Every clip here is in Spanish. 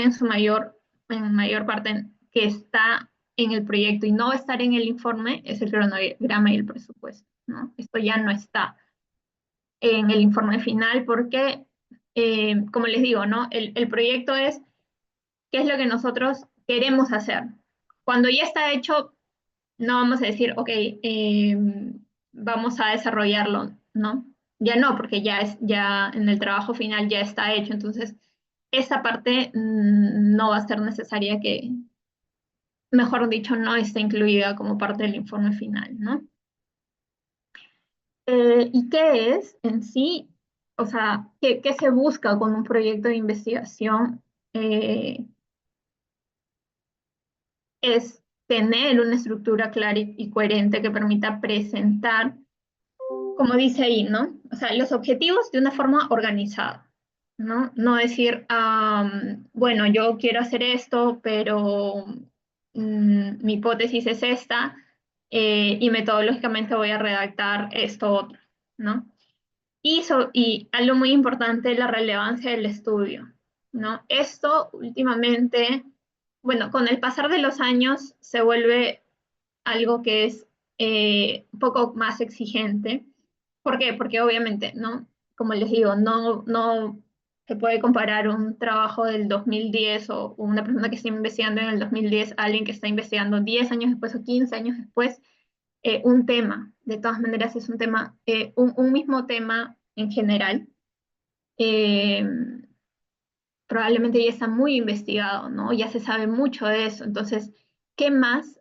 en su mayor parte que está en el proyecto y no va a estar en el informe es el cronograma y el presupuesto, ¿no? Esto ya no está en el informe final porque, como les digo, ¿no? El proyecto es qué es lo que nosotros queremos hacer. Cuando ya está hecho, no vamos a decir, ok, vamos a desarrollarlo, ¿no? Ya no, porque ya en el trabajo final ya está hecho. Entonces, esa parte no va a ser necesaria que, mejor dicho, no esté incluida como parte del informe final, ¿no? ¿Y qué es en sí? O sea, ¿qué se busca con un proyecto de investigación? Es tener una estructura clara y coherente que permita presentar, como dice ahí, ¿no? O sea, los objetivos de una forma organizada, ¿no? No decir, bueno, yo quiero hacer esto, pero mi hipótesis es esta, y metodológicamente voy a redactar esto otro, ¿no? Y algo muy importante, la relevancia del estudio, ¿no? Esto últimamente, bueno, con el pasar de los años se vuelve algo que es un poco más exigente. ¿Por qué? Porque obviamente, ¿no? Como les digo, no se puede comparar un trabajo del 2010 o una persona que está investigando en el 2010 a alguien que está investigando 10 años después o 15 años después, un tema. De todas maneras, es un tema, un mismo tema en general. eh, Probablemente ya está muy investigado, ¿no? Ya se sabe mucho de eso. Entonces, ¿qué más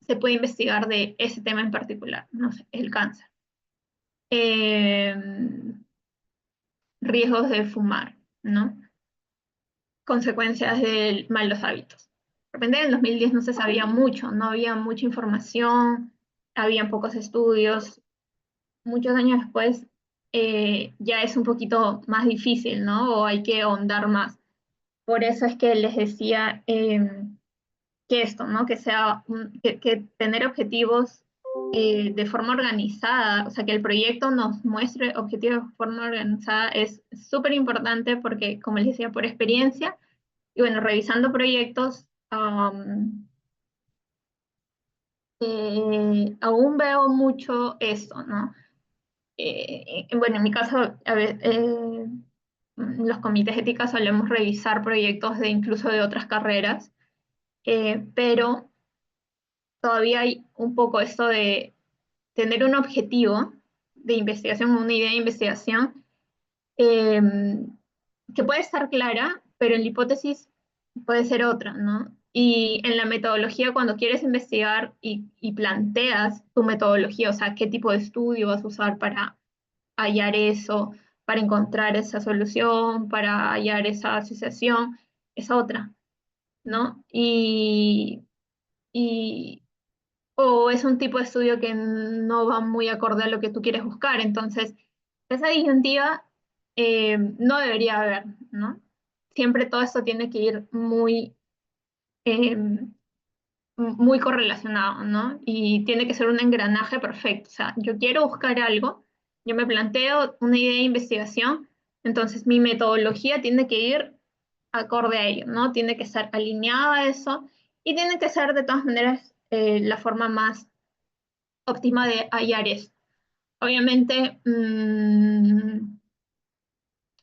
se puede investigar de ese tema en particular? No sé, el cáncer. Eh, Riesgos de fumar, ¿no? Consecuencias de malos hábitos. De repente en el 2010 no se sabía mucho, no había mucha información, habían pocos estudios. Muchos años después ya es un poquito más difícil, ¿no? O hay que ahondar más. Por eso es que les decía que esto, ¿no? Que sea, que tener objetivos de forma organizada, o sea, que el proyecto nos muestre objetivos de forma organizada es súper importante porque, como les decía, por experiencia, y bueno, revisando proyectos, aún veo mucho esto, ¿no? Bueno, en mi caso, a ver, los comités éticos solemos revisar proyectos de incluso de otras carreras, pero todavía hay un poco esto de tener un objetivo de investigación, una idea de investigación, eh, que puede estar clara, pero en la hipótesis puede ser otra, ¿no? Y en la metodología, cuando quieres investigar y planteas tu metodología, o sea, qué tipo de estudio vas a usar para hallar eso, para encontrar esa solución, para hallar esa asociación, es otra, ¿no? Y, o es un tipo de estudio que no va muy acorde a lo que tú quieres buscar. Entonces, esa disyuntiva no debería haber, ¿no? Siempre todo esto tiene que ir eh, muy correlacionado, ¿no? Y tiene que ser un engranaje perfecto. O sea, yo quiero buscar algo, yo me planteo una idea de investigación, entonces mi metodología tiene que ir acorde a ello, ¿no? Tiene que estar alineada a eso y tiene que ser de todas maneras la forma más óptima de hallar esto. Obviamente,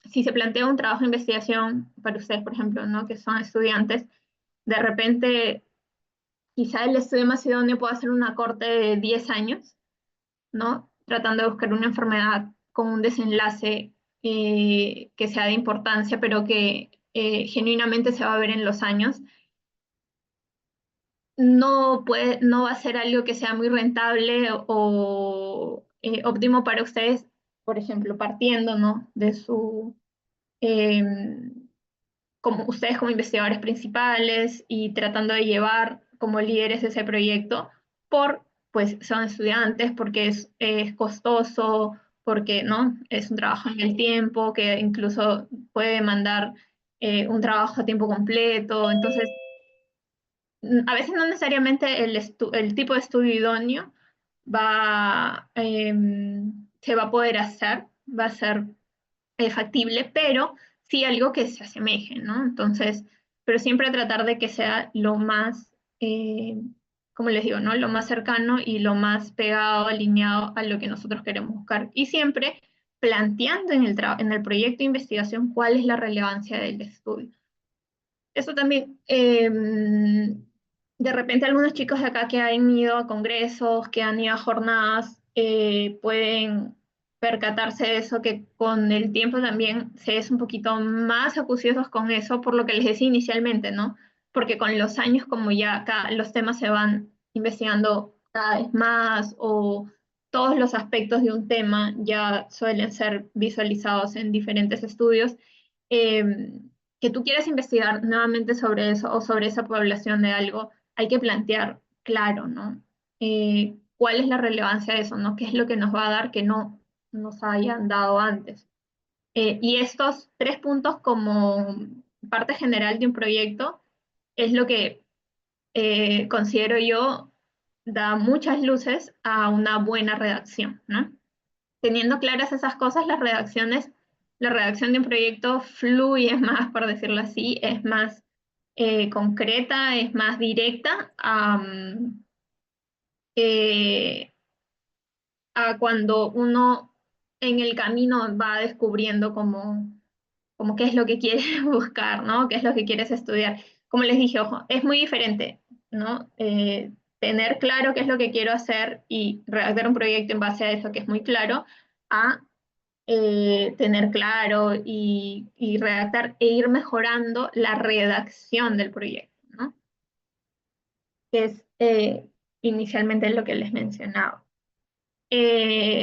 si se plantea un trabajo de investigación para ustedes, por ejemplo, ¿no? Que son estudiantes, de repente quizá el estudio más idóneo pueda ser una corte de 10 años, ¿no? Tratando de buscar una enfermedad con un desenlace que sea de importancia, pero que genuinamente se va a ver en los años. No va a ser algo que sea muy rentable o óptimo para ustedes, por ejemplo, partiendo, ¿no? De eh, como ustedes como investigadores principales y tratando de llevar como líderes ese proyecto, pues son estudiantes, porque es costoso, porque, ¿no? Es un trabajo en el tiempo, que incluso puede demandar un trabajo a tiempo completo, entonces a veces no necesariamente el tipo de estudio idóneo se va a poder hacer, va a ser factible, pero sí algo que se asemeje, ¿no? Entonces, pero siempre tratar de que sea lo más, como les digo, ¿no? Lo más cercano y lo más pegado, alineado a lo que nosotros queremos buscar. Y siempre planteando en el proyecto de investigación cuál es la relevancia del estudio. Eso también, de repente algunos chicos de acá que han ido a congresos, que han ido a jornadas, pueden percatarse de eso, que con el tiempo también se es un poquito más acuciosos con eso, por lo que les decía inicialmente, ¿no? Porque con los años, como ya acá los temas se van investigando cada vez más, o todos los aspectos de un tema ya suelen ser visualizados en diferentes estudios, eh, que tú quieras investigar nuevamente sobre eso o sobre esa población de algo, hay que plantear claro, ¿no? ¿Cuál es la relevancia de eso, ¿no? ¿Qué es lo que nos va a dar que no nos hayan dado antes? Y estos 3 puntos como parte general de un proyecto es lo que considero yo da muchas luces a una buena redacción, ¿no? Teniendo claras esas cosas, la redacción de un proyecto fluye más, por decirlo así, es más concreta, es más directa eh, a cuando uno en el camino va descubriendo como qué es lo que quieres buscar, ¿no? ¿Qué es lo que quieres estudiar? Como les dije, ojo, es muy diferente, ¿no? Tener claro qué es lo que quiero hacer y redactar un proyecto en base a eso que es muy claro, a tener claro y redactar e ir mejorando la redacción del proyecto, ¿no? Que es inicialmente lo que les mencionaba.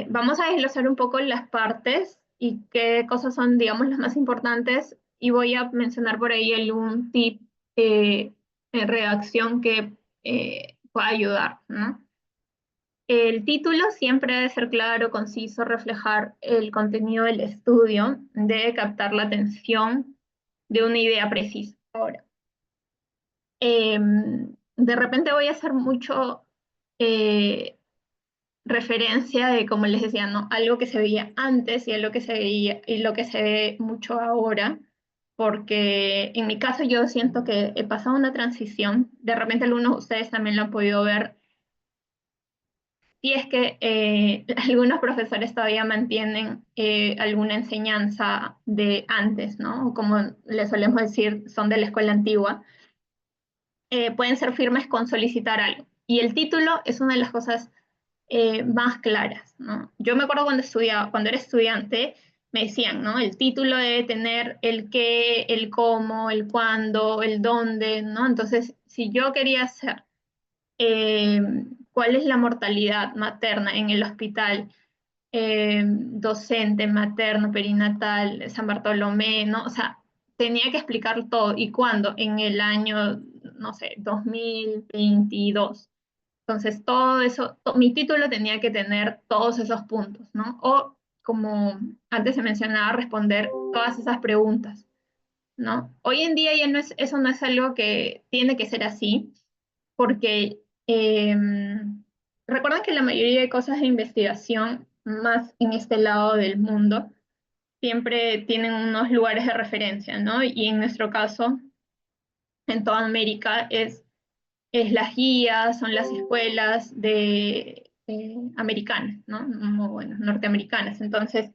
Vamos a desglosar un poco las partes y qué cosas son, digamos, las más importantes y voy a mencionar por ahí algún tip en redacción que pueda ayudar, ¿no? El título siempre debe ser claro, conciso, reflejar el contenido del estudio, debe captar la atención de una idea precisa. Ahora, de repente voy a hacer mucho referencia de, como les decía, ¿no? Algo que se veía antes y algo que se veía y lo que se ve mucho ahora, porque en mi caso yo siento que he pasado una transición, de repente algunos de ustedes también lo han podido ver. Y es que algunos profesores todavía mantienen alguna enseñanza de antes, ¿no? O como le solemos decir, son de la escuela antigua. Pueden ser firmes con solicitar algo. Y el título es una de las cosas más claras, ¿no? Yo me acuerdo cuando estudiaba, cuando era estudiante, me decían, ¿no? El título debe tener el qué, el cómo, el cuándo, el dónde, ¿no? Entonces, si yo quería hacer eh, cuál es la mortalidad materna en el hospital docente, materno, perinatal, San Bartolomé, ¿no? O sea, tenía que explicar todo. ¿Y cuándo? En el año, no sé, 2022. Entonces, todo eso, mi título tenía que tener todos esos puntos, ¿no? O, como antes se mencionaba, responder todas esas preguntas, ¿no? Hoy en día ya no es, eso no es algo que tiene que ser así, porque recuerden que la mayoría de cosas de investigación, más en este lado del mundo, siempre tienen unos lugares de referencia, ¿no? Y en nuestro caso, en toda América, es las guías, son las escuelas americanas, ¿no? Bueno, norteamericanas. Entonces,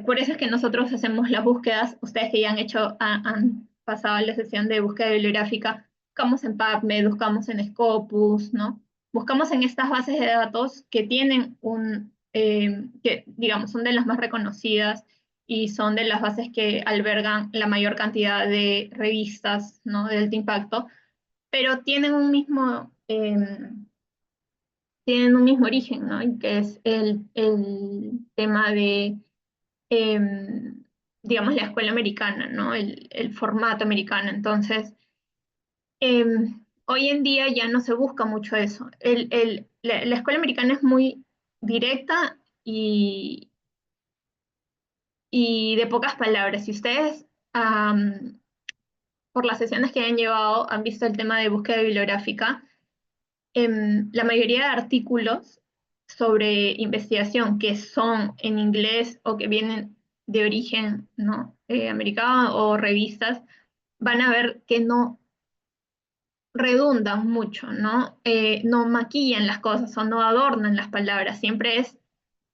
por eso es que nosotros hacemos las búsquedas, ustedes que ya han hecho, han pasado la sesión de búsqueda bibliográfica, buscamos en PubMed, buscamos en Scopus, ¿no? Buscamos en estas bases de datos que tienen que digamos son de las más reconocidas y son de las bases que albergan la mayor cantidad de revistas, ¿no? De alto impacto, pero tienen un mismo origen, ¿no? Y que es el tema de eh, digamos, la escuela americana, ¿no? El formato americano. Entonces, eh, hoy en día ya no se busca mucho eso. La escuela americana es muy directa y de pocas palabras. Si ustedes, por las sesiones que han llevado, han visto el tema de búsqueda bibliográfica, la mayoría de artículos sobre investigación que son en inglés o que vienen de origen, ¿no? Americano o revistas, van a ver que no redundan mucho, ¿no? No maquillan las cosas o no adornan las palabras, siempre es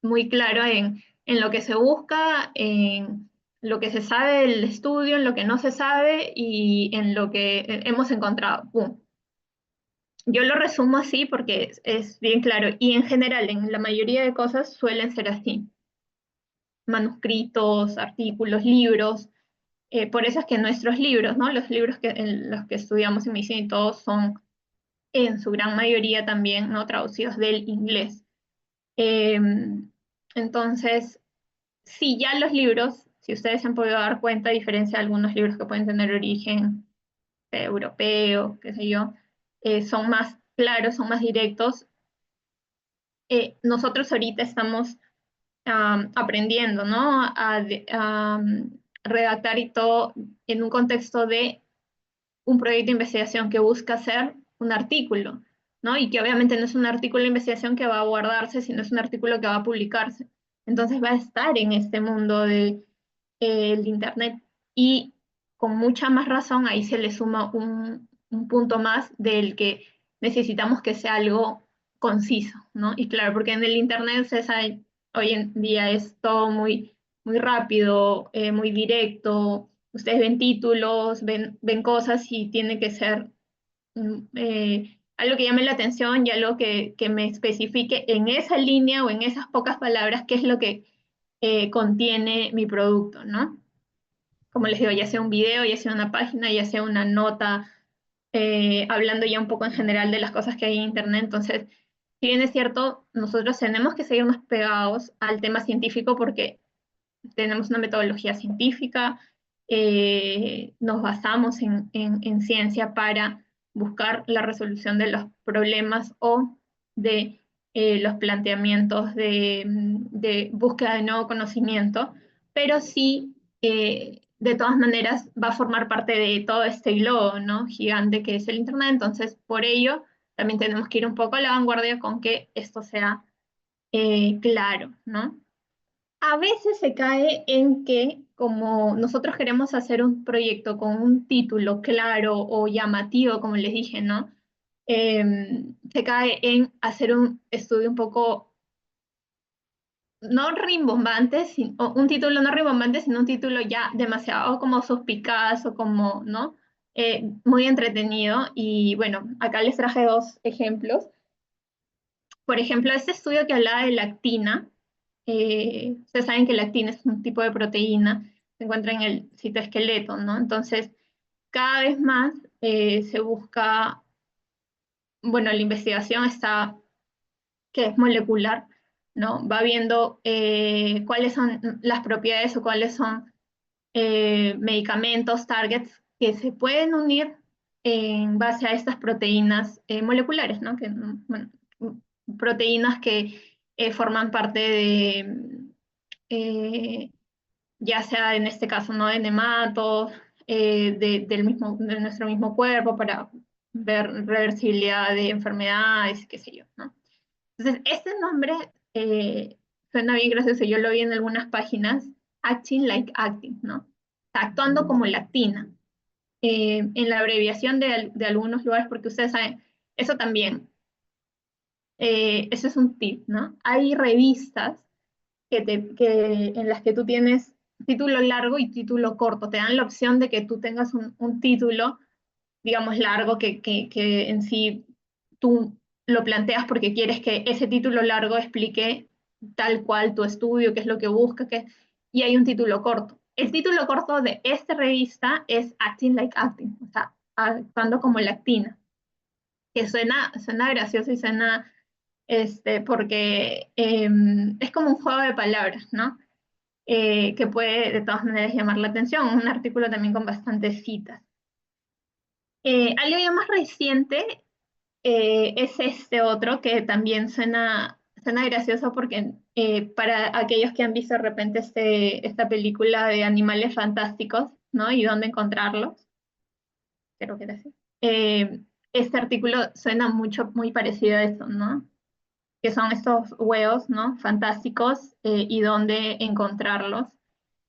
muy claro en lo que se busca, en lo que se sabe del estudio, en lo que no se sabe y en lo que hemos encontrado. ¡Pum! Yo lo resumo así porque es bien claro y en general en la mayoría de cosas suelen ser así. Manuscritos, artículos, libros. Por eso es que nuestros libros, ¿no? Los libros en los que estudiamos en medicina y todos son en su gran mayoría también, ¿no? Traducidos del inglés. Eh, entonces, sí, ya los libros, si ustedes se han podido dar cuenta, a diferencia de algunos libros que pueden tener origen europeo, qué sé yo, son más claros, son más directos. Nosotros ahorita estamos aprendiendo, ¿no? A redactar y todo en un contexto de un proyecto de investigación que busca hacer un artículo, ¿no? Y que obviamente no es un artículo de investigación que va a guardarse, sino es un artículo que va a publicarse. Entonces va a estar en este mundo del Internet. Y con mucha más razón, ahí se le suma un punto más del que necesitamos que sea algo conciso, ¿no? Y claro, porque en el Internet, se sabe, hoy en día es todo muy rápido, muy directo. Ustedes ven títulos, ven cosas y tiene que ser algo que llame la atención y algo que me especifique en esa línea o en esas pocas palabras qué es lo que contiene mi producto, ¿no? Como les digo, ya sea un video, ya sea una página, ya sea una nota, hablando ya un poco en general de las cosas que hay en Internet. Entonces, si bien es cierto, nosotros tenemos que seguirnos pegados al tema científico porque tenemos una metodología científica, nos basamos en ciencia para buscar la resolución de los problemas o de los planteamientos de búsqueda de nuevo conocimiento, pero sí, de todas maneras, va a formar parte de todo este globo, ¿no? Gigante que es el Internet. Entonces, por ello, también tenemos que ir un poco a la vanguardia con que esto sea claro, ¿no? A veces se cae en que como nosotros queremos hacer un proyecto con un título claro o llamativo, como les dije, ¿no? Se cae en hacer un estudio un poco, no rimbombante, o un título no rimbombante, sino un título ya demasiado como suspicaz o como, ¿no? Muy entretenido. Y bueno, acá les traje dos ejemplos. Por ejemplo, este estudio que hablaba de lactina, ustedes saben que la actina es un tipo de proteína, se encuentra en el citoesqueleto, ¿no? Entonces, cada vez más se busca, bueno, la investigación está, que es molecular, ¿no? Va viendo cuáles son las propiedades o cuáles son medicamentos, targets, que se pueden unir en base a estas proteínas moleculares, ¿no? Que, bueno, proteínas que forman parte de eh, ya sea en este caso, ¿no? De nematos, de nuestro mismo cuerpo para ver reversibilidad de enfermedades, qué sé yo, ¿no? Entonces, este nombre suena bien gracioso, yo lo vi en algunas páginas, acting like acting, ¿no? Actuando como lactina, en la abreviación de algunos lugares, porque ustedes saben, eso también, eso es un tip, ¿no? Hay revistas en las que tú tienes título largo y título corto. Te dan la opción de que tú tengas un título, digamos, largo que en sí tú lo planteas porque quieres que ese título largo explique tal cual tu estudio, qué es lo que busca, y hay un título corto. El título corto de esta revista es Acting Like Acting, o sea, actuando como lactina, que suena gracioso y suena, porque es como un juego de palabras, ¿no? Que puede de todas maneras llamar la atención. Un artículo también con bastantes citas. Algo ya más reciente es este otro que también suena gracioso porque para aquellos que han visto de repente esta película de animales fantásticos, ¿no? Y dónde encontrarlos, creo que era así. Este artículo suena muy parecido a eso, ¿no? Que son estos huevos, ¿no? Fantásticos y dónde encontrarlos.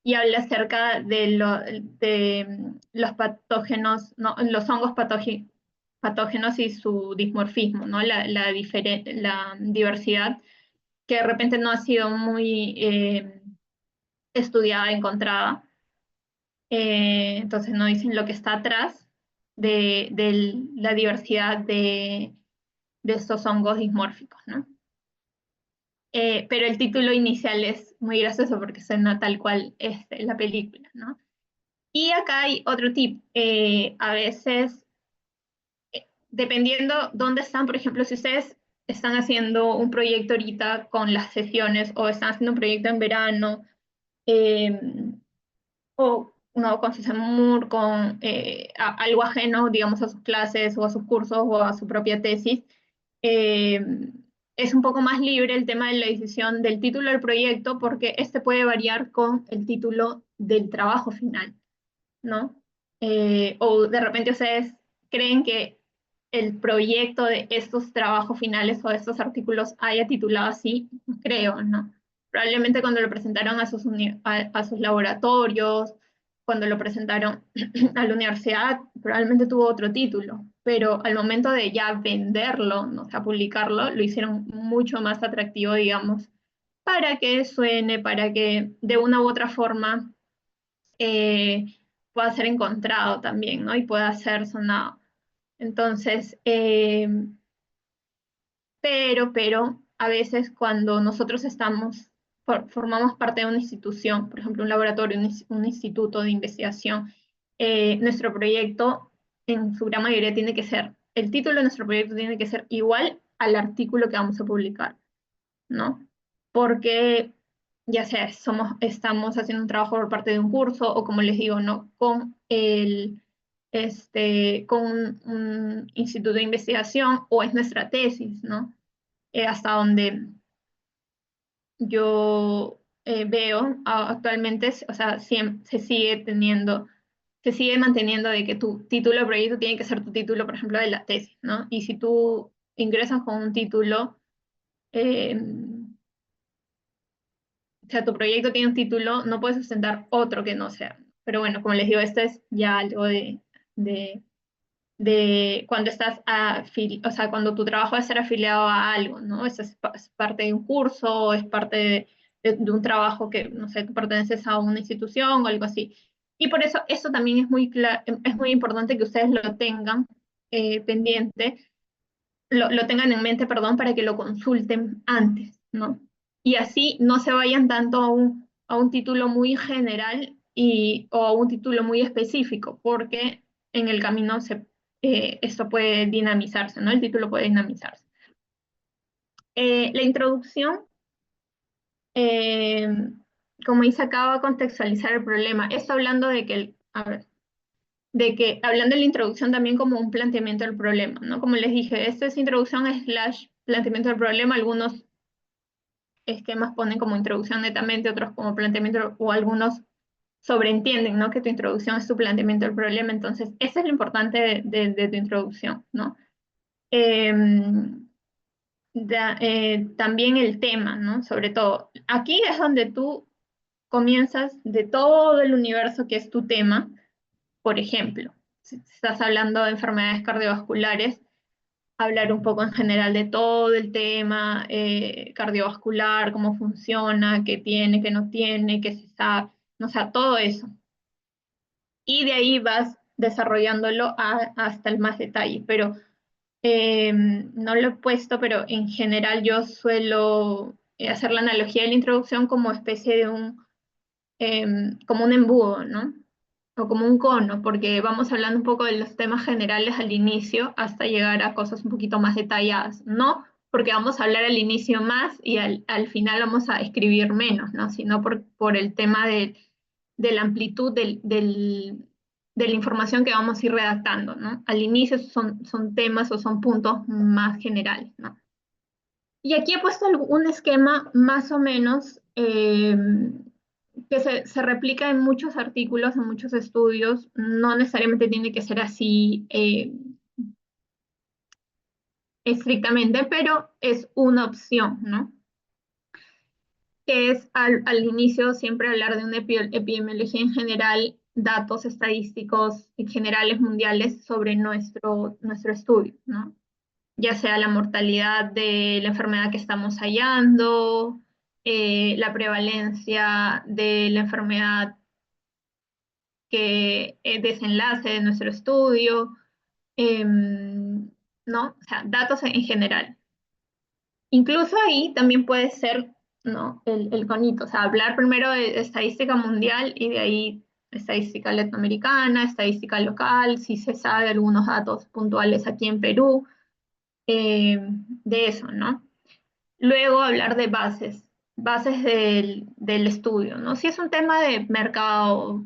y habla acerca de los patógenos, ¿no? Los hongos patógenos y su dimorfismo, ¿no? La diversidad que de repente no ha sido muy estudiada, encontrada. Entonces no dicen lo que está atrás de la diversidad de estos hongos dismórficos, ¿no? Pero el título inicial es muy gracioso porque suena tal cual la película, ¿no? Y acá hay otro tip. A veces, dependiendo dónde están, por ejemplo, si ustedes están haciendo un proyecto ahorita con las sesiones o están haciendo un proyecto en verano, eh, o no, con su SEMUR, con algo ajeno, digamos, a sus clases o a sus cursos o a su propia tesis, eh, es un poco más libre el tema de la decisión del título del proyecto porque este puede variar con el título del trabajo final, ¿no? O de repente ustedes creen que el proyecto de estos trabajos finales o de estos artículos haya titulado así, no creo, ¿no? Probablemente cuando lo presentaron a sus laboratorios, cuando lo presentaron a la universidad, probablemente tuvo otro título, pero al momento de ya venderlo, ¿no? O sea, publicarlo, lo hicieron mucho más atractivo, digamos, para que suene, para que de una u otra forma pueda ser encontrado también, ¿no? Y pueda ser sonado. Entonces, pero a veces cuando nosotros formamos parte de una institución, por ejemplo, un laboratorio, un instituto de investigación, nuestro proyecto en su gran mayoría tiene que ser, el título de nuestro proyecto tiene que ser igual al artículo que vamos a publicar, ¿no? Porque ya sea estamos haciendo un trabajo por parte de un curso o como les digo, ¿no? Con un instituto de investigación o es nuestra tesis, ¿no? Hasta donde yo veo actualmente, o sea, se sigue manteniendo de que tu título de proyecto tiene que ser tu título, por ejemplo, de la tesis, ¿no? Y si tú ingresas con un título, eh, o sea, tu proyecto tiene un título, no puedes sustentar otro que no sea. Pero bueno, como les digo, esto es ya algo de, de cuando o sea, cuando tu trabajo va a ser afiliado a algo, ¿no? Eso es parte de un curso, es parte de un trabajo que, no sé, tú perteneces a una institución o algo así. Y por eso, eso también es muy importante que ustedes lo tengan pendiente, lo tengan en mente, perdón, para que lo consulten antes, ¿no? Y así no se vayan tanto a un título muy general o a un título muy específico, porque en el camino esto puede dinamizarse, ¿no? El título puede dinamizarse. La introducción, eh, como dice, acaba de contextualizar el problema. Esto hablando de que, a ver, de que hablando de la introducción también como un planteamiento del problema, ¿no? Como les dije, esto es introducción slash planteamiento del problema, algunos esquemas ponen como introducción netamente, otros como planteamiento, o algunos sobreentienden, ¿no? Que tu introducción es tu planteamiento del problema, entonces, eso es lo importante de tu introducción, ¿no? Eh, también el tema, ¿no? Sobre todo, aquí es donde tú comienzas de todo el universo que es tu tema, por ejemplo, si estás hablando de enfermedades cardiovasculares, hablar un poco en general de todo el tema cardiovascular, cómo funciona, qué tiene, qué no tiene, qué se sabe, o sea, todo eso. Y de ahí vas desarrollándolo hasta el más detalle, pero no lo he puesto, pero en general yo suelo hacer la analogía de la introducción como especie de como un embudo, ¿no? O como un cono, porque vamos hablando un poco de los temas generales al inicio hasta llegar a cosas un poquito más detalladas, no porque vamos a hablar al inicio más y al final vamos a escribir menos, ¿no? Sino por el tema de la amplitud de la información que vamos a ir redactando, ¿no? Al inicio son temas o son puntos más generales, ¿no? Y aquí he puesto un esquema más o menos que se replica en muchos artículos, en muchos estudios. No necesariamente tiene que ser así estrictamente, pero es una opción, ¿no? que es al inicio siempre hablar de una epidemiología en general, datos estadísticos generales mundiales sobre nuestro estudio, ¿no? Ya sea la mortalidad de la enfermedad que estamos hallando, la prevalencia de la enfermedad que desenlace de nuestro estudio, ¿no? O sea, datos en general. Incluso ahí también puede ser, ¿no? El conito, o sea, hablar primero de estadística mundial y de ahí estadística latinoamericana, estadística local, si se sabe algunos datos puntuales aquí en Perú, de eso, ¿no? Luego hablar de bases del estudio, ¿no? Si es un tema de mercado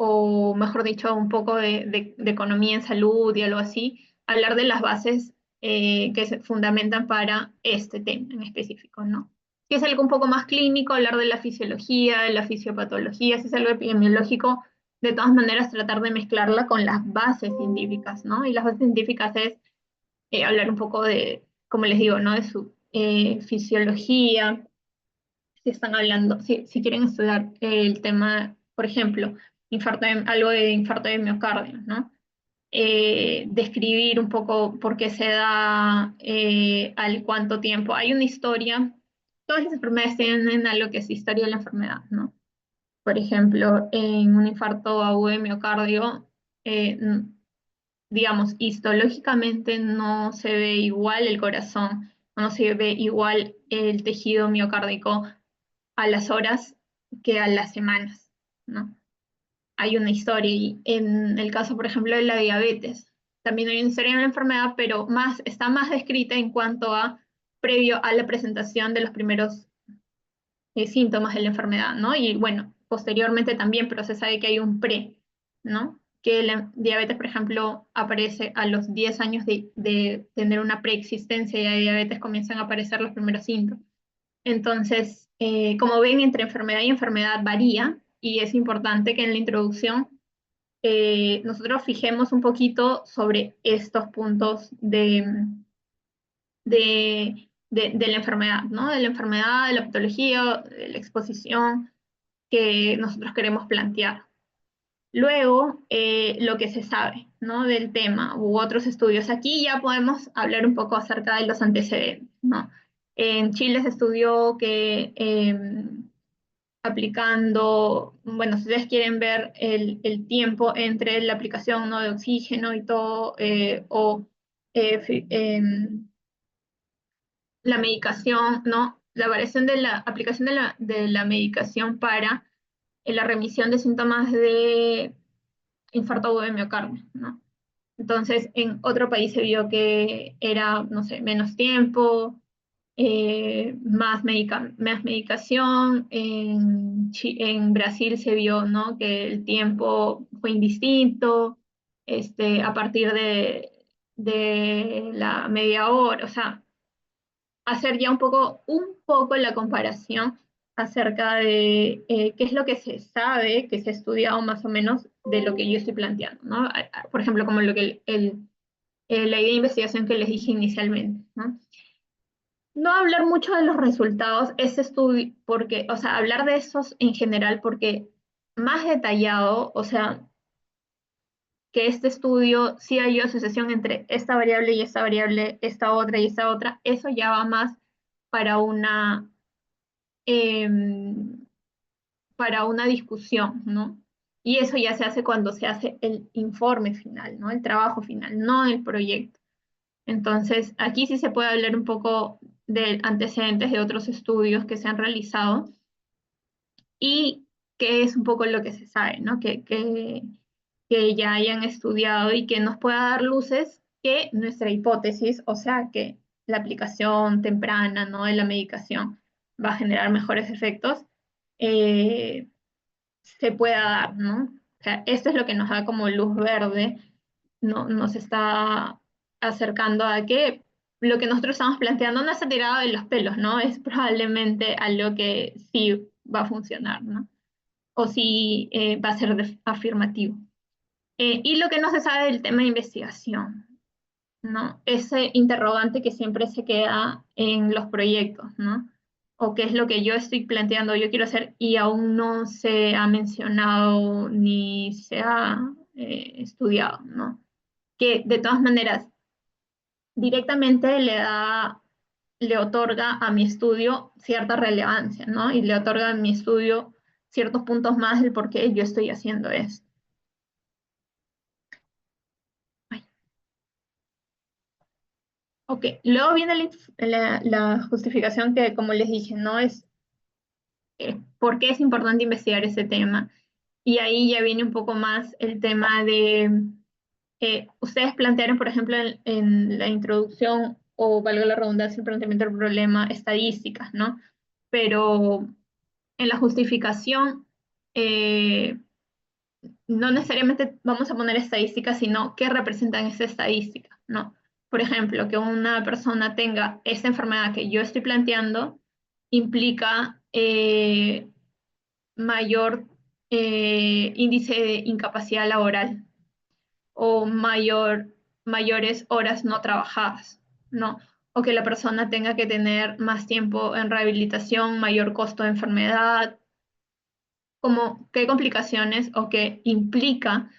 o mejor dicho, un poco de economía en salud y algo así, hablar de las bases que se fundamentan para este tema en específico, ¿no? Si es algo un poco más clínico, hablar de la fisiología, de la fisiopatología, si es algo epidemiológico, de todas maneras tratar de mezclarla con las bases científicas, ¿no? Y las bases científicas es hablar un poco de, como les digo, ¿no? De su fisiología, si están hablando, si quieren estudiar el tema, por ejemplo, algo de infarto de miocardio, ¿no? Describir un poco por qué se da, al cuánto tiempo. Hay una historia, todas las enfermedades tienen algo que es historia de la enfermedad, ¿no? Por ejemplo, en un infarto agudo de miocardio, digamos, histológicamente no se ve igual el corazón, no se ve igual el tejido miocárdico a las horas que a las semanas, ¿no? Hay una historia y en el caso, por ejemplo, de la diabetes, también hay una historia de la enfermedad, pero está más descrita en cuanto a previo a la presentación de los primeros síntomas de la enfermedad, ¿no? Y bueno, posteriormente también, pero se sabe que hay un ¿no? Que la diabetes, por ejemplo, aparece a los 10 años de tener una preexistencia de diabetes, comienzan a aparecer los primeros síntomas. Entonces, como ven, entre enfermedad y enfermedad varía y es importante que en la introducción nosotros fijemos un poquito sobre estos puntos de la enfermedad, ¿no? De la enfermedad, de la patología, de la exposición que nosotros queremos plantear. Luego, lo que se sabe, ¿no? Del tema u otros estudios. Aquí ya podemos hablar un poco acerca de los antecedentes, ¿no? En Chile se estudió que aplicando, bueno, si ustedes quieren ver el tiempo entre la aplicación, ¿no? De oxígeno y todo, o la medicación, ¿no? La variación de la aplicación de la medicación para la remisión de síntomas de infarto agudo de miocardio, ¿no? Entonces, en otro país se vio que era, no sé, menos tiempo, más medicación. En Brasil se vio, ¿no? Que el tiempo fue indistinto, a partir de la media hora, o sea, hacer ya un poco la comparación acerca de qué es lo que se sabe, que se ha estudiado más o menos de lo que yo estoy planteando, ¿no? Por ejemplo, como lo que la idea de investigación que les dije inicialmente, ¿no? No hablar mucho de los resultados, ese estudio, porque, o sea, hablar de esos en general, porque más detallado, o sea, que este estudio sí hay asociación entre esta variable y esta variable, esta otra y esta otra, eso ya va más para una, em, para una discusión, ¿no? Y eso ya se hace cuando se hace el informe final, ¿no? El trabajo final, no el proyecto. Entonces, aquí sí se puede hablar un poco de antecedentes de otros estudios que se han realizado y qué es un poco lo que se sabe, ¿no? Que ya hayan estudiado y que nos pueda dar luces que nuestra hipótesis, o sea, que la aplicación temprana, ¿no? De la medicación va a generar mejores efectos, eh, se pueda dar, ¿no? O sea, esto es lo que nos da como luz verde, no, nos está acercando a que lo que nosotros estamos planteando no está tirado de los pelos, ¿no? Es probablemente algo que sí va a funcionar, ¿no? O sí va a ser afirmativo. Y lo que no se sabe del tema de investigación, ¿no? Ese interrogante que siempre se queda en los proyectos, ¿no? o qué es lo que yo estoy planteando, yo quiero hacer y aún no se ha mencionado ni se ha estudiado, ¿no? Que de todas maneras directamente le otorga a mi estudio cierta relevancia, ¿no? Y le otorga a mi estudio ciertos puntos más del por qué yo estoy haciendo esto. Ay, ok, luego viene la justificación que, como les dije, ¿no? Es por qué es importante investigar ese tema. Y ahí ya viene un poco más el tema de, ustedes plantearon, por ejemplo, en la introducción, o valga la redundancia, el planteamiento del problema, estadísticas, ¿no? Pero en la justificación, eh, no necesariamente vamos a poner estadísticas, sino qué representan esa estadística, ¿no? Por ejemplo, que una persona tenga esta enfermedad que yo estoy planteando implica mayor índice de incapacidad laboral o mayores horas no trabajadas, ¿no? O que la persona tenga que tener más tiempo en rehabilitación, mayor costo de enfermedad, como qué complicaciones o qué implica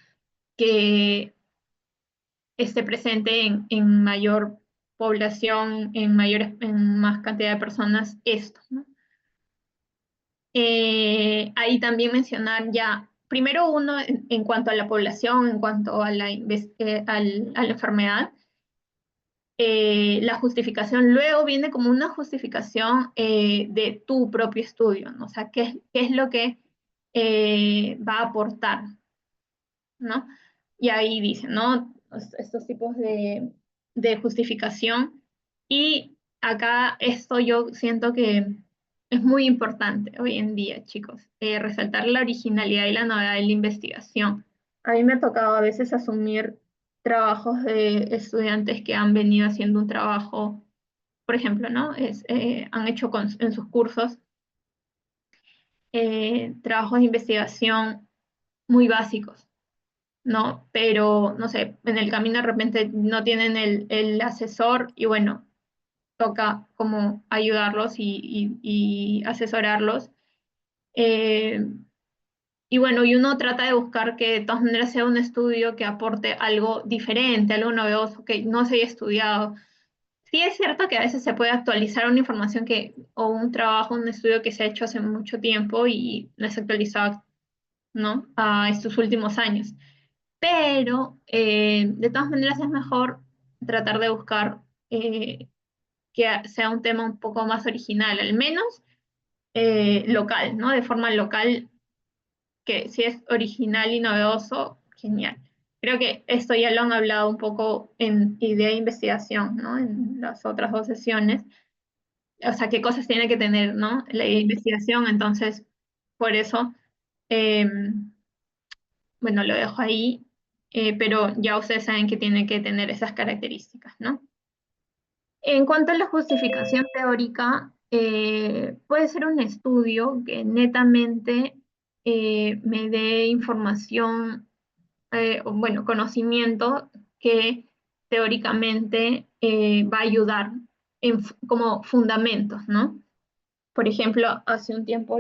que esté presente en mayor población, en más cantidad de personas esto, ¿no? Ahí también mencionar ya, primero uno en cuanto a la población, en cuanto a a la enfermedad, la justificación luego viene como una justificación de tu propio estudio, ¿no? O sea, qué es lo que va a aportar, ¿no? Y ahí dice, ¿no? Estos tipos de justificación. Y acá esto yo siento que es muy importante hoy en día, chicos, resaltar la originalidad y la novedad de la investigación. A mí me ha tocado a veces asumir trabajos de estudiantes que han venido haciendo un trabajo, por ejemplo, ¿no? Han hecho en sus cursos trabajos de investigación muy básicos, ¿no? Pero, no sé, en el camino de repente no tienen el asesor y bueno, toca como ayudarlos y asesorarlos. Eh, y bueno, y uno trata de buscar que de todas maneras sea un estudio que aporte algo diferente, algo novedoso, que no se haya estudiado. Sí es cierto que a veces se puede actualizar una información o un trabajo, un estudio que se ha hecho hace mucho tiempo y no es actualizado, ¿no? A estos últimos años. Pero de todas maneras es mejor tratar de buscar que sea un tema un poco más original, al menos local, ¿no? De forma local, que si es original y novedoso, genial. Creo que esto ya lo han hablado un poco en idea de investigación, ¿no? En las otras dos sesiones. O sea, qué cosas tiene que tener, ¿no? La idea de investigación, entonces, por eso, eh, bueno, lo dejo ahí, pero ya ustedes saben que tiene que tener esas características, ¿no? En cuanto a la justificación teórica, puede ser un estudio que netamente me dé información, o, bueno, conocimiento que teóricamente va a ayudar como fundamentos, ¿no? Por ejemplo, hace un tiempo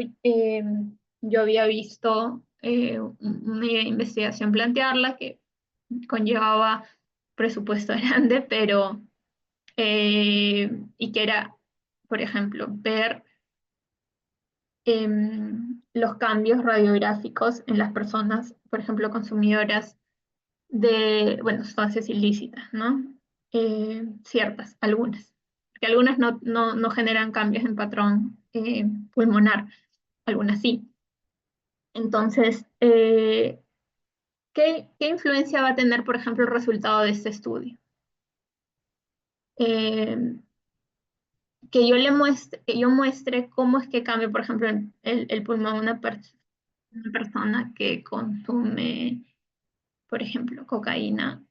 yo había visto una investigación plantearla que conllevaba presupuesto grande, pero y que era, por ejemplo, ver los cambios radiográficos en las personas, por ejemplo, consumidoras de, bueno, sustancias ilícitas, ¿no? Ciertas, algunas. Porque algunas no generan cambios en patrón pulmonar, algunas sí. Entonces, qué influencia va a tener, por ejemplo, el resultado de este estudio? Eh, que yo muestre cómo es que cambia, por ejemplo, el pulmón de una persona que consume, por ejemplo, cocaína,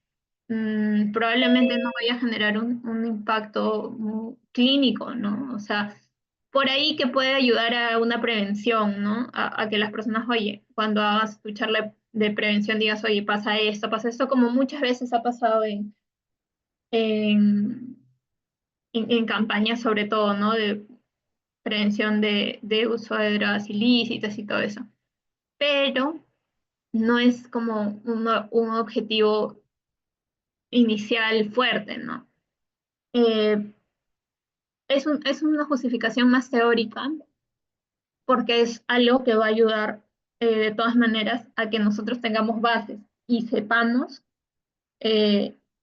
probablemente no vaya a generar un impacto clínico, ¿no? O sea, por ahí que puede ayudar a una prevención, ¿no? A que las personas, oye, cuando hagas tu charla de prevención digas, oye, pasa esto, como muchas veces ha pasado en, en campañas sobre todo, ¿no? prevención de uso de drogas ilícitas y todo eso. Pero no es como un objetivo inicial fuerte, ¿no? Eh, es una justificación más teórica porque es algo que va a ayudar de todas maneras a que nosotros tengamos bases y sepamos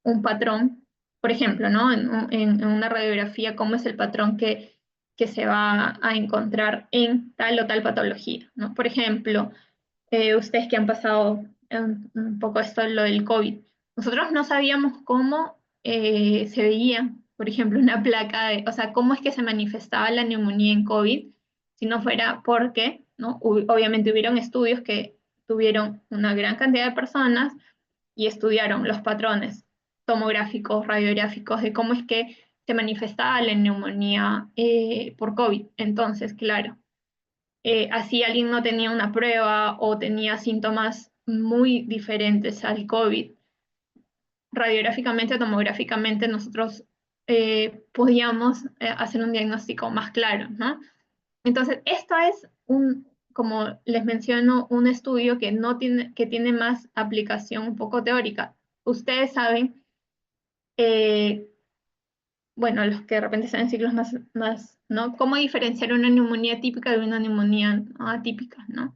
un patrón, por ejemplo, ¿no? En una radiografía, cómo es el patrón que se va a encontrar en tal o tal patología, ¿no? Por ejemplo, ustedes que han pasado un poco esto, lo del COVID, nosotros no sabíamos cómo se veía, por ejemplo, una placa o sea, cómo es que se manifestaba la neumonía en COVID, si no fuera porque, ¿no? Obviamente hubieron estudios que tuvieron una gran cantidad de personas y estudiaron los patrones tomográficos, radiográficos de cómo es que se manifestaba la neumonía por COVID. Entonces, claro, así alguien no tenía una prueba o tenía síntomas muy diferentes al COVID, radiográficamente o tomográficamente nosotros podíamos hacer un diagnóstico más claro, ¿no? Entonces, esto es como les menciono, un estudio que tiene más aplicación un poco teórica. Ustedes saben, eh, bueno, los que de repente están en ciclos más, ¿no? ¿Cómo diferenciar una neumonía típica de una neumonía no atípica, ¿no?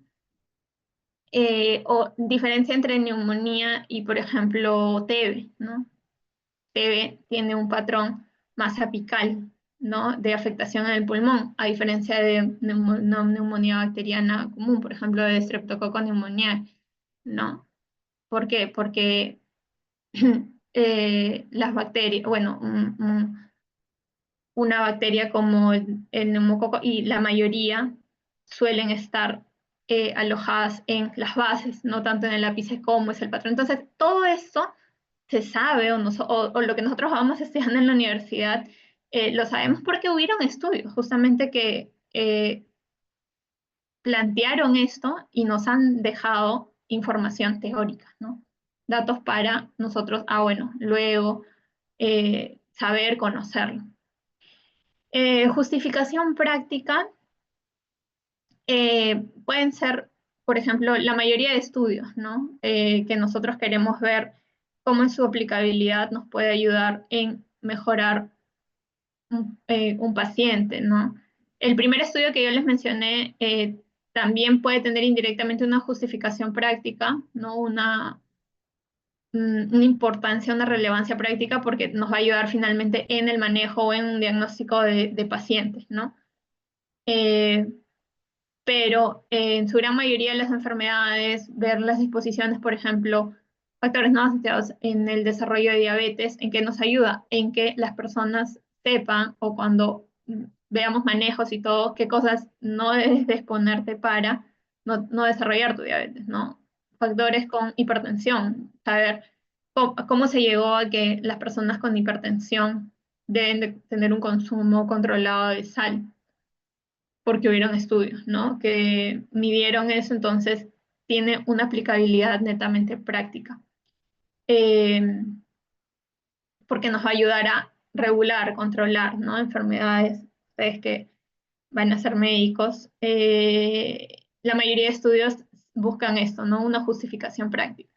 O diferencia entre neumonía y, por ejemplo, TB, ¿no? TB tiene un patrón más apical, ¿no? De afectación en el pulmón, a diferencia de una neumonía bacteriana común, por ejemplo, de Streptococcus pneumoniae, ¿no? ¿Por qué? Porque las bacterias, bueno, una bacteria como el neumococo y la mayoría suelen estar alojadas en las bases, no tanto en el ápice como es el patrón. Entonces, todo eso se sabe o lo que nosotros vamos estudiando en la universidad, lo sabemos porque hubieron estudios justamente que plantearon esto y nos han dejado información teórica, ¿no? Datos para nosotros, bueno, luego saber, conocerlo. Justificación práctica pueden ser, por ejemplo, la mayoría de estudios, ¿no? Que nosotros queremos ver cómo en su aplicabilidad nos puede ayudar en mejorar un paciente, ¿no? El primer estudio que yo les mencioné también puede tener indirectamente una justificación práctica, ¿no? Una importancia, una relevancia práctica porque nos va a ayudar finalmente en el manejo o en un diagnóstico de pacientes, ¿no? Eh, pero en su gran mayoría de las enfermedades, ver las disposiciones, por ejemplo, factores no asociados en el desarrollo de diabetes, ¿en qué nos ayuda? En que las personas sepan o cuando veamos manejos y todo, qué cosas no debes de exponerte para no desarrollar tu diabetes, ¿no? Factores con hipertensión, saber cómo se llegó a que las personas con hipertensión deben de tener un consumo controlado de sal porque hubieron estudios, ¿no? Que midieron eso, entonces tiene una aplicabilidad netamente práctica, eh, porque nos va a ayudar a regular, controlar, ¿no? Enfermedades, ustedes que van a ser médicos, la mayoría de estudios buscan esto, ¿no? Una justificación práctica.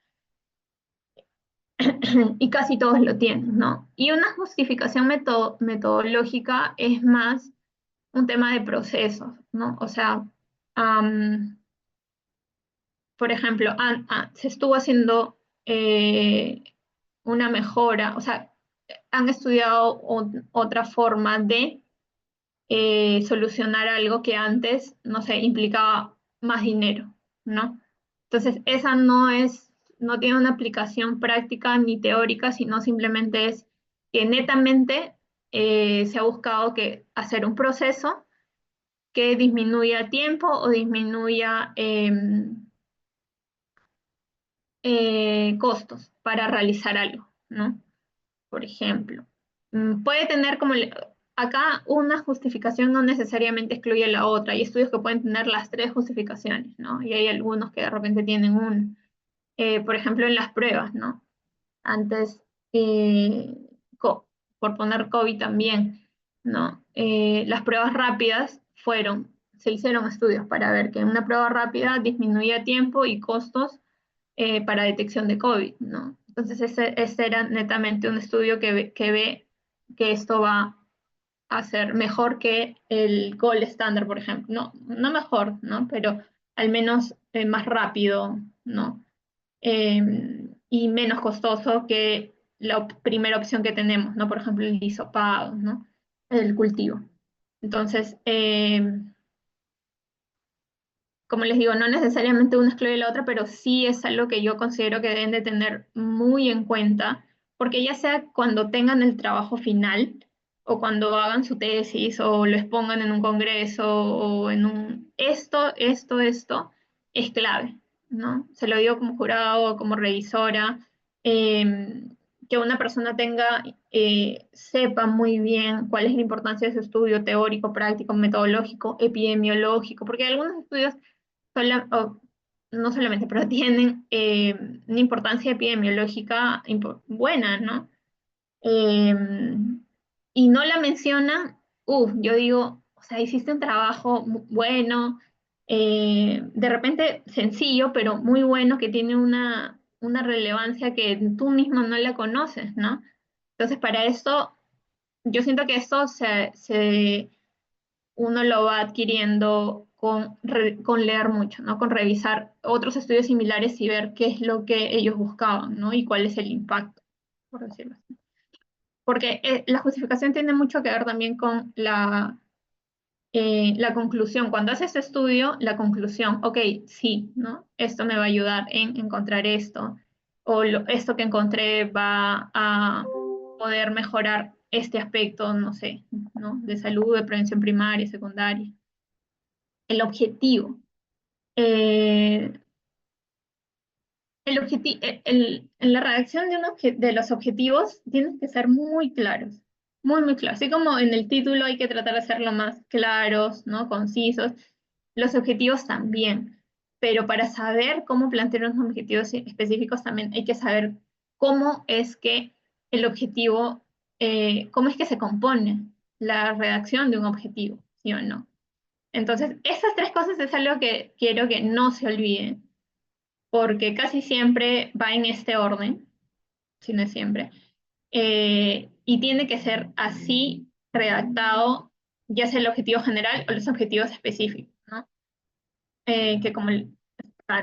Y casi todos lo tienen, ¿no? Y una justificación metodológica es más un tema de procesos, ¿no? O sea, por ejemplo, se estuvo haciendo una mejora, o sea, han estudiado otra forma de solucionar algo que antes, no sé, implicaba más dinero, ¿no? Entonces, esa no tiene una aplicación práctica ni teórica, sino simplemente es que netamente se ha buscado que hacer un proceso que disminuya tiempo o disminuya costos para realizar algo, ¿no? Por ejemplo, puede tener acá una justificación no necesariamente excluye la otra. Hay estudios que pueden tener las tres justificaciones, ¿no? Y hay algunos que de repente tienen una. Por ejemplo, en las pruebas, ¿no? Antes, por poner COVID también, ¿no? Las pruebas rápidas se hicieron estudios para ver que una prueba rápida disminuía tiempo y costos para detección de COVID, ¿no? Entonces ese era netamente un estudio que ve que esto va a ser mejor que el gold estándar, por ejemplo. No mejor, ¿no? Pero al menos más rápido, ¿no? Y menos costoso que la primera opción que tenemos, ¿no? Por ejemplo, el hisopado, ¿no? El cultivo. Entonces, como les digo, no necesariamente una excluye la otra, pero sí es algo que yo considero que deben de tener muy en cuenta, porque ya sea cuando tengan el trabajo final, o cuando hagan su tesis, o lo expongan en un congreso, o en un... Esto, es clave, ¿no? Se lo digo como jurado, como revisora, eh, que una persona sepa muy bien cuál es la importancia de su estudio teórico, práctico, metodológico, epidemiológico, porque algunos estudios no solamente, pero tienen una importancia epidemiológica buena, ¿no? Eh, y no la menciona, yo digo, o sea, hiciste un trabajo bueno, de repente sencillo, pero muy bueno, que tiene una relevancia que tú mismo no la conoces, ¿no? Entonces, para esto, yo siento que esto uno lo va adquiriendo con leer mucho, ¿no? Con revisar otros estudios similares y ver qué es lo que ellos buscaban, ¿no? Y cuál es el impacto, por decirlo así. Porque la justificación tiene mucho que ver también con la conclusión. Cuando haces este estudio, la conclusión, ok, sí, ¿no? Esto me va a ayudar en encontrar esto, o esto que encontré va a poder mejorar este aspecto, no sé, ¿no? De salud, de prevención primaria, secundaria. El objetivo. Eh, en la redacción de los objetivos tienen que ser muy claros, muy, muy claros. Así como en el título hay que tratar de hacerlo más claros, ¿no? Concisos, los objetivos también. Pero para saber cómo plantear unos objetivos específicos también hay que saber cómo es que el objetivo, cómo es que se compone la redacción de un objetivo, ¿sí o no? Entonces, esas tres cosas es algo que quiero que no se olviden porque casi siempre va en este orden, si no es siempre, y tiene que ser así redactado, ya sea el objetivo general o los objetivos específicos, ¿no? Que como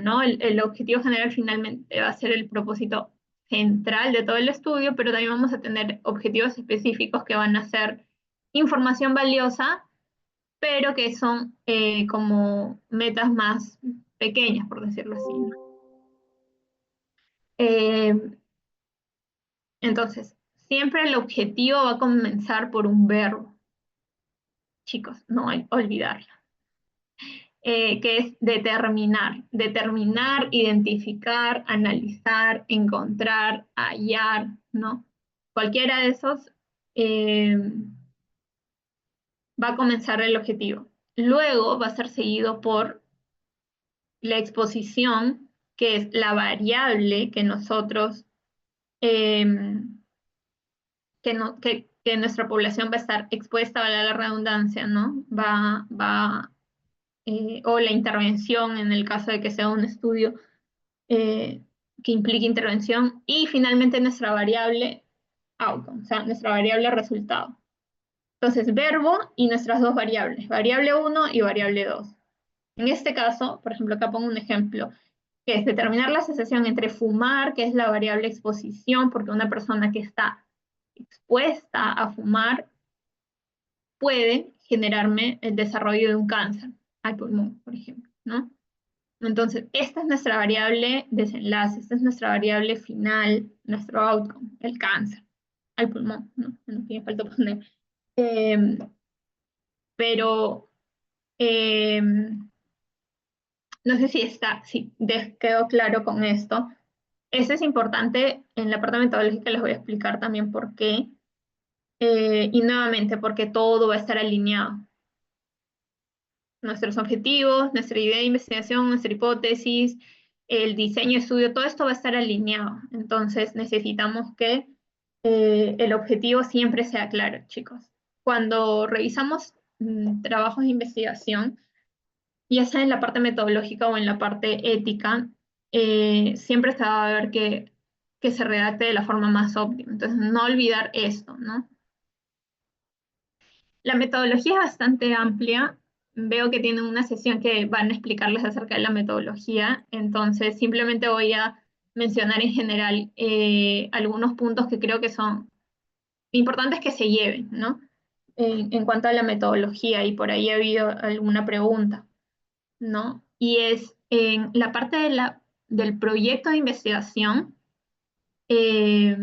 ¿no? El objetivo general finalmente va a ser el propósito central de todo el estudio, pero también vamos a tener objetivos específicos que van a ser información valiosa, pero que son como metas más pequeñas, por decirlo así, ¿no? Eh, Entonces, siempre el objetivo va a comenzar por un verbo, chicos, no hay olvidarlo, que es determinar. Determinar, identificar, analizar, encontrar, hallar, ¿no? Cualquiera de esos eh, va a comenzar el objetivo. Luego va a ser seguido por la exposición, que es la variable que nosotros eh, que nuestra población va a estar expuesta, a la redundancia, ¿no? O la intervención en el caso de que sea un estudio que implique intervención, y finalmente nuestra variable outcome, o sea, nuestra variable resultado. Entonces, verbo y nuestras dos variables, variable 1 y variable 2. En este caso, por ejemplo, acá pongo un ejemplo, que es determinar la asociación entre fumar, que es la variable exposición, porque una persona que está expuesta a fumar puede generarme el desarrollo de un cáncer al pulmón, por ejemplo, ¿no? Entonces, esta es nuestra variable desenlace, esta es nuestra variable final, nuestro outcome, el cáncer al pulmón, ¿no? Bueno, que me falta poner. Eh, pero eh, no sé si quedó claro con esto. Eso es importante en la parte metodológica, les voy a explicar también por qué. Y nuevamente, porque todo va a estar alineado. Nuestros objetivos, nuestra idea de investigación, nuestra hipótesis, el diseño de estudio, todo esto va a estar alineado. Entonces necesitamos que el objetivo siempre sea claro, chicos. Cuando revisamos trabajos de investigación, ya sea en la parte metodológica o en la parte ética, siempre se va a ver que se redacte de la forma más óptima. Entonces, no olvidar esto, ¿no? La metodología es bastante amplia. Veo que tienen una sesión que van a explicarles acerca de la metodología, entonces simplemente voy a mencionar en general algunos puntos que creo que son importantes que se lleven, ¿no? En cuanto a la metodología, y por ahí ha habido alguna pregunta, ¿no? Y es en la parte del proyecto de investigación, eh,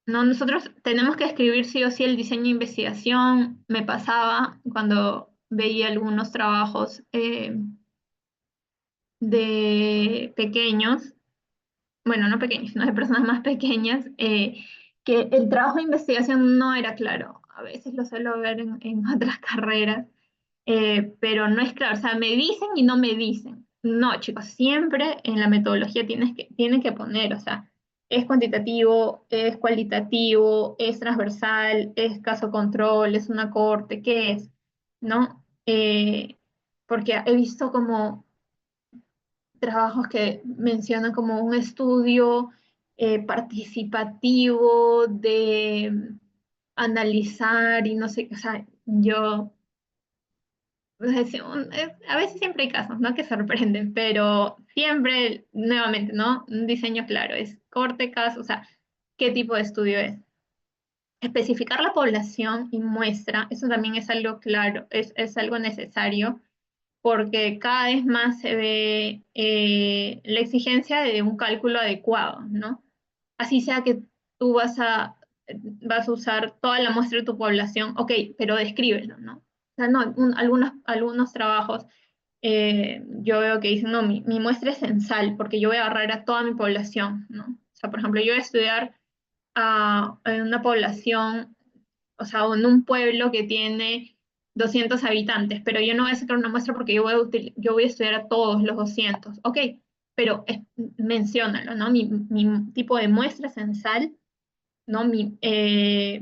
no, nosotros tenemos que escribir sí o sí el diseño de investigación. Me pasaba cuando veía algunos trabajos de pequeños, bueno, no pequeños, sino de personas más pequeñas, que el trabajo de investigación no era claro. A veces lo suelo ver en otras carreras, pero no es claro. O sea, me dicen y no me dicen. No, chicos, siempre en la metodología tienen que poner, o sea, es cuantitativo, es cualitativo, es transversal, es caso control, es una corte, ¿qué es? ¿No? Porque he visto como trabajos que mencionan como un estudio participativo de analizar y no sé, o sea, yo, a veces siempre hay casos, ¿no? Que sorprenden, pero siempre, nuevamente, ¿no? Un diseño claro, es corte, caso, o sea, ¿qué tipo de estudio es? Especificar la población y muestra, eso también es algo claro, es algo necesario porque cada vez más se ve la exigencia de un cálculo adecuado, ¿no? Así sea que tú vas a usar toda la muestra de tu población, ok, pero descríbelo, ¿no? O sea, no, algunos trabajos yo veo que dicen, no, mi muestra es censal, porque yo voy a agarrar a toda mi población, ¿no? O sea, por ejemplo, yo voy a estudiar en una población, o sea, en un pueblo que tiene 200 habitantes, pero yo no voy a sacar una muestra porque yo voy a estudiar a todos los 200. Ok, pero menciónalo, ¿no? Mi tipo de muestra censal, ¿no?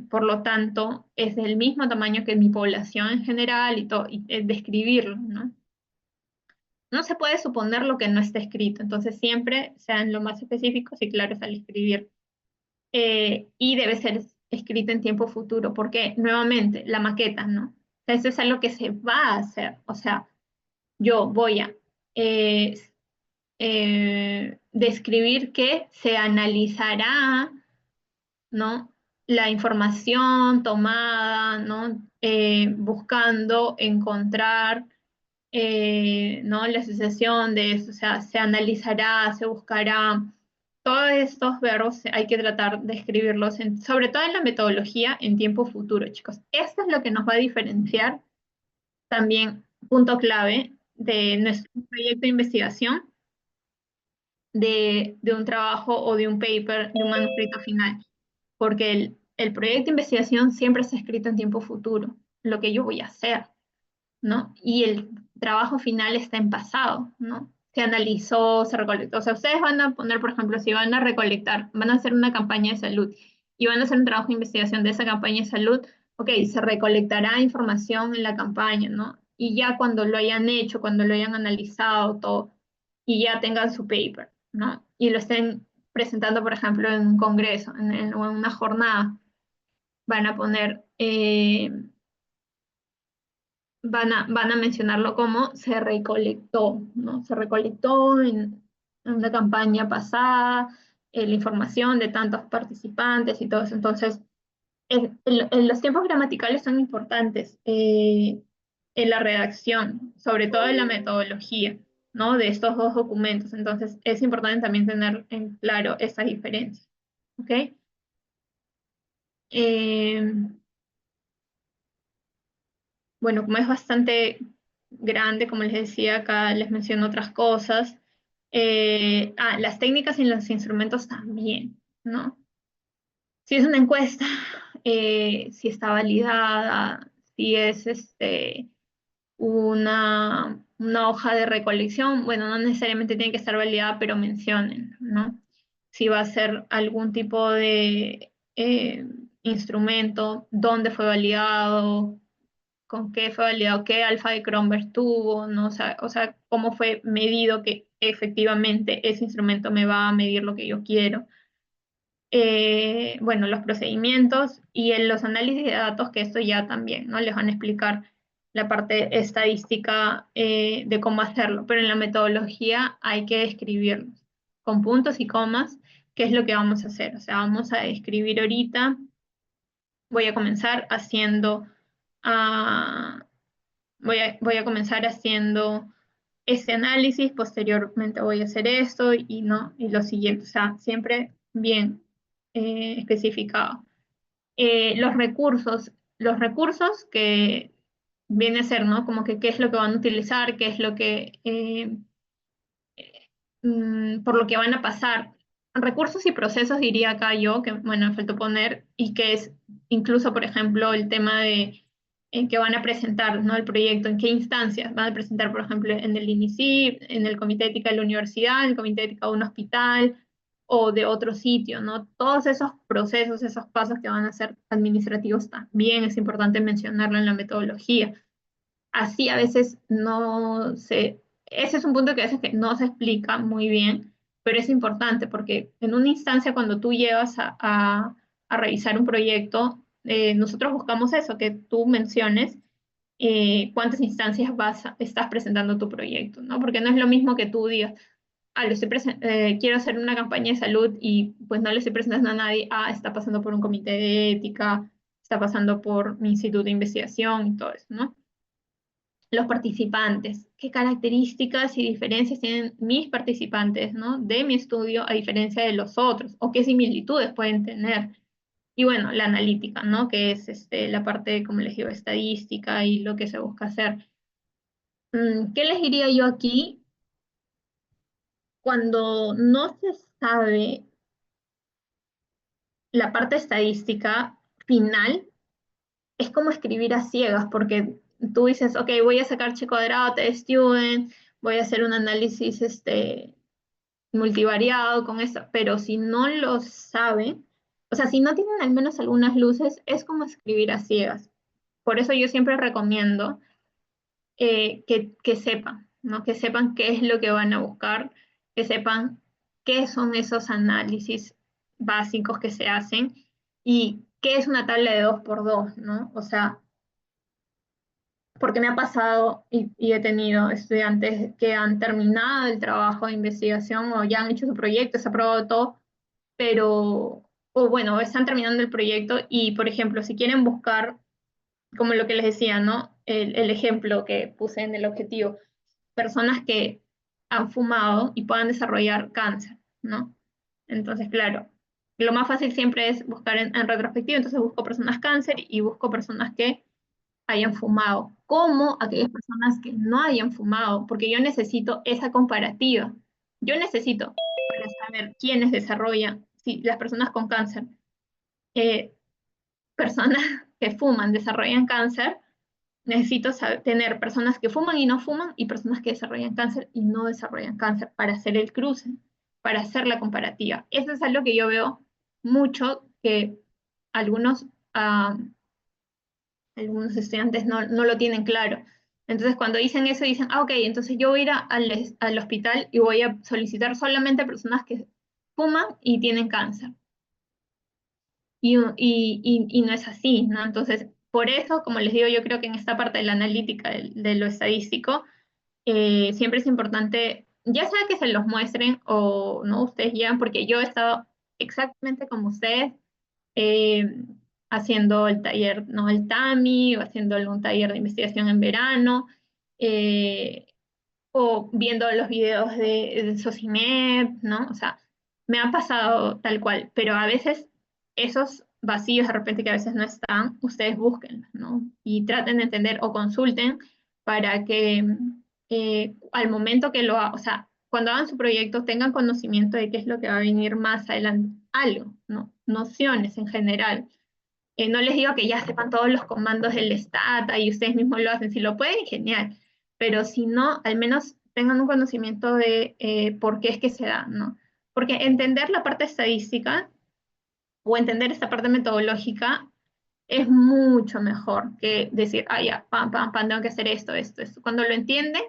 Por lo tanto, es del mismo tamaño que mi población en general y describirlo, ¿no? No se puede suponer lo que no está escrito, entonces siempre sean lo más específicos y claros al escribir. Y debe ser escrita en tiempo futuro, porque nuevamente, la maqueta, ¿no? O sea, eso es algo que se va a hacer, o sea, yo voy a eh, describir que se analizará, ¿no? La información tomada, ¿no? Buscando encontrar, ¿no? La asociación de eso, o sea, se analizará, se buscará. Todos estos verbos hay que tratar de escribirlos, sobre todo en la metodología, en tiempo futuro, chicos. Esto es lo que nos va a diferenciar también, punto clave, de nuestro proyecto de investigación, de un trabajo o de un paper, de un manuscrito final, porque el proyecto de investigación siempre está escrito en tiempo futuro, lo que yo voy a hacer, ¿no? Y el trabajo final está en pasado, ¿no? Se analizó, se recolectó. O sea, ustedes van a poner, por ejemplo, si van a recolectar, van a hacer una campaña de salud y van a hacer un trabajo de investigación de esa campaña de salud, ok, se recolectará información en la campaña, ¿no? Y ya cuando lo hayan hecho, cuando lo hayan analizado todo, y ya tengan su paper, ¿no? Y lo estén presentando, por ejemplo, en un congreso, o en una jornada, van a poner van a mencionarlo como se recolectó, ¿no? Se recolectó en una campaña pasada, la información de tantos participantes y todo eso. Entonces, los tiempos gramaticales son importantes en la redacción, sobre todo en la metodología, ¿no? De estos dos documentos. Entonces, es importante también tener en claro esa diferencia, ¿ok? Eh, Bueno, como es bastante grande, como les decía, acá les menciono otras cosas. Las técnicas y los instrumentos también, ¿no? Si es una encuesta, si está validada, si es una hoja de recolección, bueno, no necesariamente tiene que estar validada, pero mencionen, ¿no? Si va a ser algún tipo de instrumento, dónde fue validado, con qué fue validado, qué alfa de Kronberg tuvo, ¿no? O sea, cómo fue medido que efectivamente ese instrumento me va a medir lo que yo quiero. Bueno, los procedimientos y en los análisis de datos, que esto ya también, ¿no? Les van a explicar la parte estadística de cómo hacerlo, pero en la metodología hay que escribirlos con puntos y comas, qué es lo que vamos a hacer. O sea, vamos a escribir ahorita, voy a comenzar haciendo, ah, voy a comenzar haciendo este análisis, posteriormente voy a hacer esto y no, y lo siguiente, o sea, siempre bien especificado. Los recursos que viene a ser, ¿no? Como que qué es lo que van a utilizar, qué es lo que, por lo que van a pasar. Recursos y procesos diría acá yo, que bueno, me faltó poner, y que es incluso, por ejemplo, el tema de en que van a presentar, ¿no? El proyecto, en qué instancias van a presentar, por ejemplo, en el INICIP, en el Comité de Ética de la Universidad, en el Comité de Ética de un hospital o de otro sitio, ¿no? Todos esos procesos, esos pasos que van a ser administrativos también es importante mencionarlo en la metodología. Así a veces no se, ese es un punto que a veces que no se explica muy bien, pero es importante porque en una instancia cuando tú llevas a revisar un proyecto, nosotros buscamos eso, que tú menciones cuántas instancias estás presentando tu proyecto, ¿no? Porque no es lo mismo que tú digas, quiero hacer una campaña de salud y pues no le estoy presentando a nadie, está pasando por un comité de ética, está pasando por mi instituto de investigación y todo eso, ¿no? Los participantes, qué características y diferencias tienen mis participantes, ¿no? De mi estudio a diferencia de los otros, o qué similitudes pueden tener. Y bueno, la analítica, ¿no? Que es la parte, como les digo, estadística y lo que se busca hacer. ¿Qué les diría yo aquí? Cuando no se sabe la parte estadística final, es como escribir a ciegas, porque tú dices, ok, voy a sacar chi cuadrado, t student, voy a hacer un análisis multivariado con esto, pero si no lo saben, o sea, si no tienen al menos algunas luces, es como escribir a ciegas. Por eso yo siempre recomiendo que sepan, ¿no? Que sepan qué es lo que van a buscar, que sepan qué son esos análisis básicos que se hacen y qué es una tabla de 2 por 2, ¿no? O sea, porque me ha pasado y he tenido estudiantes que han terminado el trabajo de investigación o ya han hecho su proyecto, se ha aprobado todo, pero, o bueno, están terminando el proyecto y, por ejemplo, si quieren buscar, como lo que les decía, ¿no? El ejemplo que puse en el objetivo, personas que han fumado y puedan desarrollar cáncer, ¿no? Entonces, claro, lo más fácil siempre es buscar en retrospectiva, entonces busco personas cáncer y busco personas que hayan fumado, como aquellas personas que no hayan fumado, porque yo necesito esa comparativa. Yo necesito para saber quiénes desarrollan, si las personas con cáncer, eh, personas que fuman desarrollan cáncer, necesito tener personas que fuman y no fuman y personas que desarrollan cáncer y no desarrollan cáncer para hacer el cruce, para hacer la comparativa. Eso es algo que yo veo mucho que algunos algunos estudiantes no lo tienen claro. Entonces, cuando dicen eso, dicen, ok, entonces yo voy a ir al hospital y voy a solicitar solamente personas que fuman y tienen cáncer. Y no es así, ¿no? Entonces, por eso, como les digo, yo creo que en esta parte de la analítica, de lo estadístico, siempre es importante, ya sea que se los muestren o no, ustedes ya, porque yo he estado exactamente como ustedes, eh, haciendo el taller, ¿no? El TAMI, o haciendo un taller de investigación en verano, eh, o viendo los videos de Socimed, ¿no? O sea, me ha pasado tal cual, pero a veces esos vacíos de repente que a veces no están, ustedes busquen, ¿no? Y traten de entender o consulten para que al momento que o sea, cuando hagan su proyecto tengan conocimiento de qué es lo que va a venir más adelante, algo, ¿no? Nociones en general. No les digo que ya sepan todos los comandos del Stata y ustedes mismos lo hacen, si lo pueden, genial, pero si no, al menos tengan un conocimiento de por qué es que se da, ¿no? Porque entender la parte estadística o entender esta parte metodológica es mucho mejor que decir, ah, ya, pam, pam, pam, tengo que hacer esto, esto, esto. Cuando lo entienden,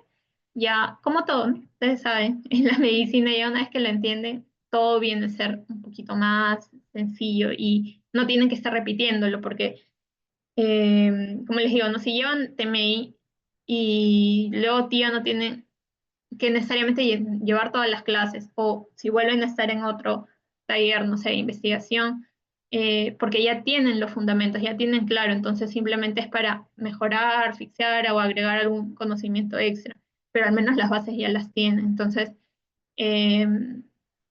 ya, como todo, ¿no? Ustedes saben, en la medicina ya una vez que lo entienden, todo viene a ser un poquito más sencillo y no tienen que estar repitiéndolo porque, como les digo, no si llevan TMI y luego tía no tienen que necesariamente llevar todas las clases o si vuelven a estar en otro taller, no sé, de investigación, porque ya tienen los fundamentos, ya tienen claro, entonces simplemente es para mejorar, fixar o agregar algún conocimiento extra, pero al menos las bases ya las tienen. Entonces, eh,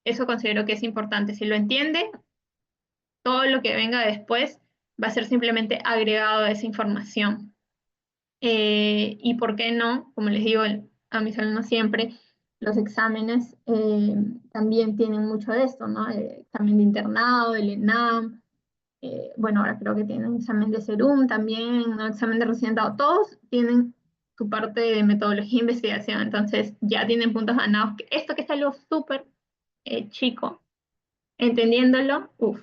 eso considero que es importante. Si lo entiende, todo lo que venga después va a ser simplemente agregado a esa información. Y por qué no, como les digo a mis alumnos siempre, los exámenes también tienen mucho de esto, ¿no? El examen de internado, el ENAM, bueno, ahora creo que tienen examen de SERUM también, ¿no? Examen de residentado, todos tienen su parte de metodología e investigación, entonces ya tienen puntos ganados. Esto que es algo súper chico, entendiéndolo, uff.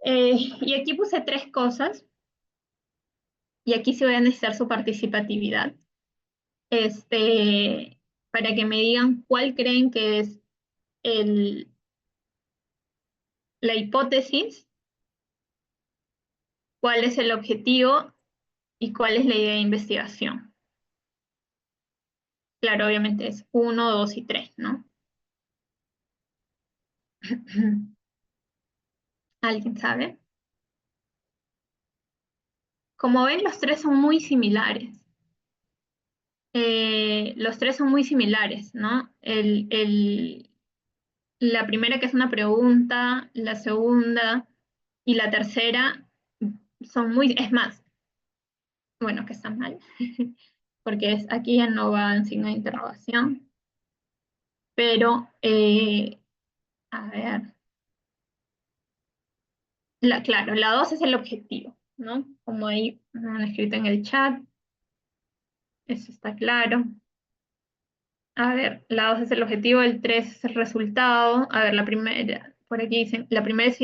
Y aquí puse tres cosas, y aquí sí voy a necesitar su participatividad. Este, para que me digan cuál creen que es el, la hipótesis, cuál es el objetivo y cuál es la idea de investigación. Claro, obviamente es uno, dos y tres, ¿no? ¿Alguien sabe? Como ven, los tres son muy similares. Los tres son muy similares, ¿no? La primera que es una pregunta, la segunda y la tercera son muy, es más, bueno, que está mal, porque aquí ya no va en signo de interrogación, pero, a ver, claro, la 2 es el objetivo, ¿no? Como ahí me han escrito en el chat, eso está claro. A ver, la 2 es el objetivo, el 3 es el resultado. A ver, la primera, por aquí dicen, la primera es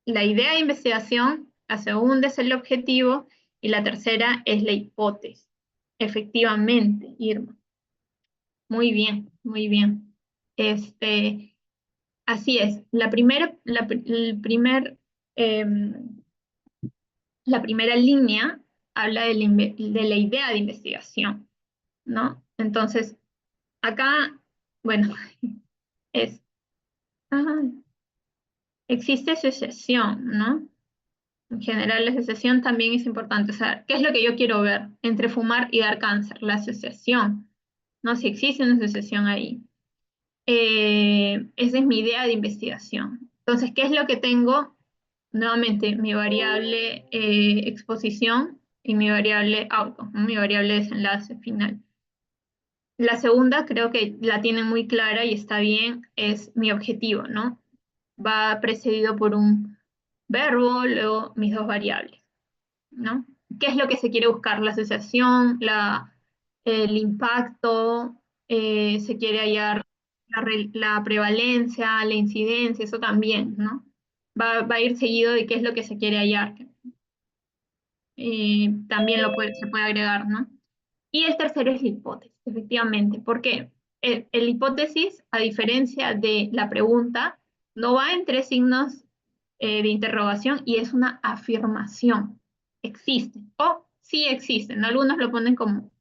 la idea de investigación, la segunda es el objetivo y la tercera es la hipótesis. Efectivamente, Irma. Muy bien, muy bien. Este, así es. Em, la primera línea habla de la idea de investigación, ¿no? Entonces, acá, bueno, es, ah, existe asociación, ¿no? En general, la asociación también es importante. O sea, ¿qué es lo que yo quiero ver entre fumar y dar cáncer? La asociación, ¿no? Si existe una asociación ahí. Esa es mi idea de investigación. Entonces, ¿qué es lo que tengo? Nuevamente, mi variable exposición y mi variable outcome, ¿no? Mi variable desenlace final. La segunda creo que la tienen muy clara y está bien, es mi objetivo, ¿no? Va precedido por un verbo, luego mis dos variables, ¿no? ¿Qué es lo que se quiere buscar? La asociación, el impacto, se quiere hallar la prevalencia, la incidencia, eso también, ¿no? Va a ir seguido de qué es lo que se quiere hallar. También se puede agregar, ¿no? Y el tercero es la hipótesis, efectivamente. ¿Por qué? El hipótesis, a diferencia de la pregunta, no va entre signos de interrogación y es una afirmación. Existe o sí existe. ¿No? Algunos lo ponen como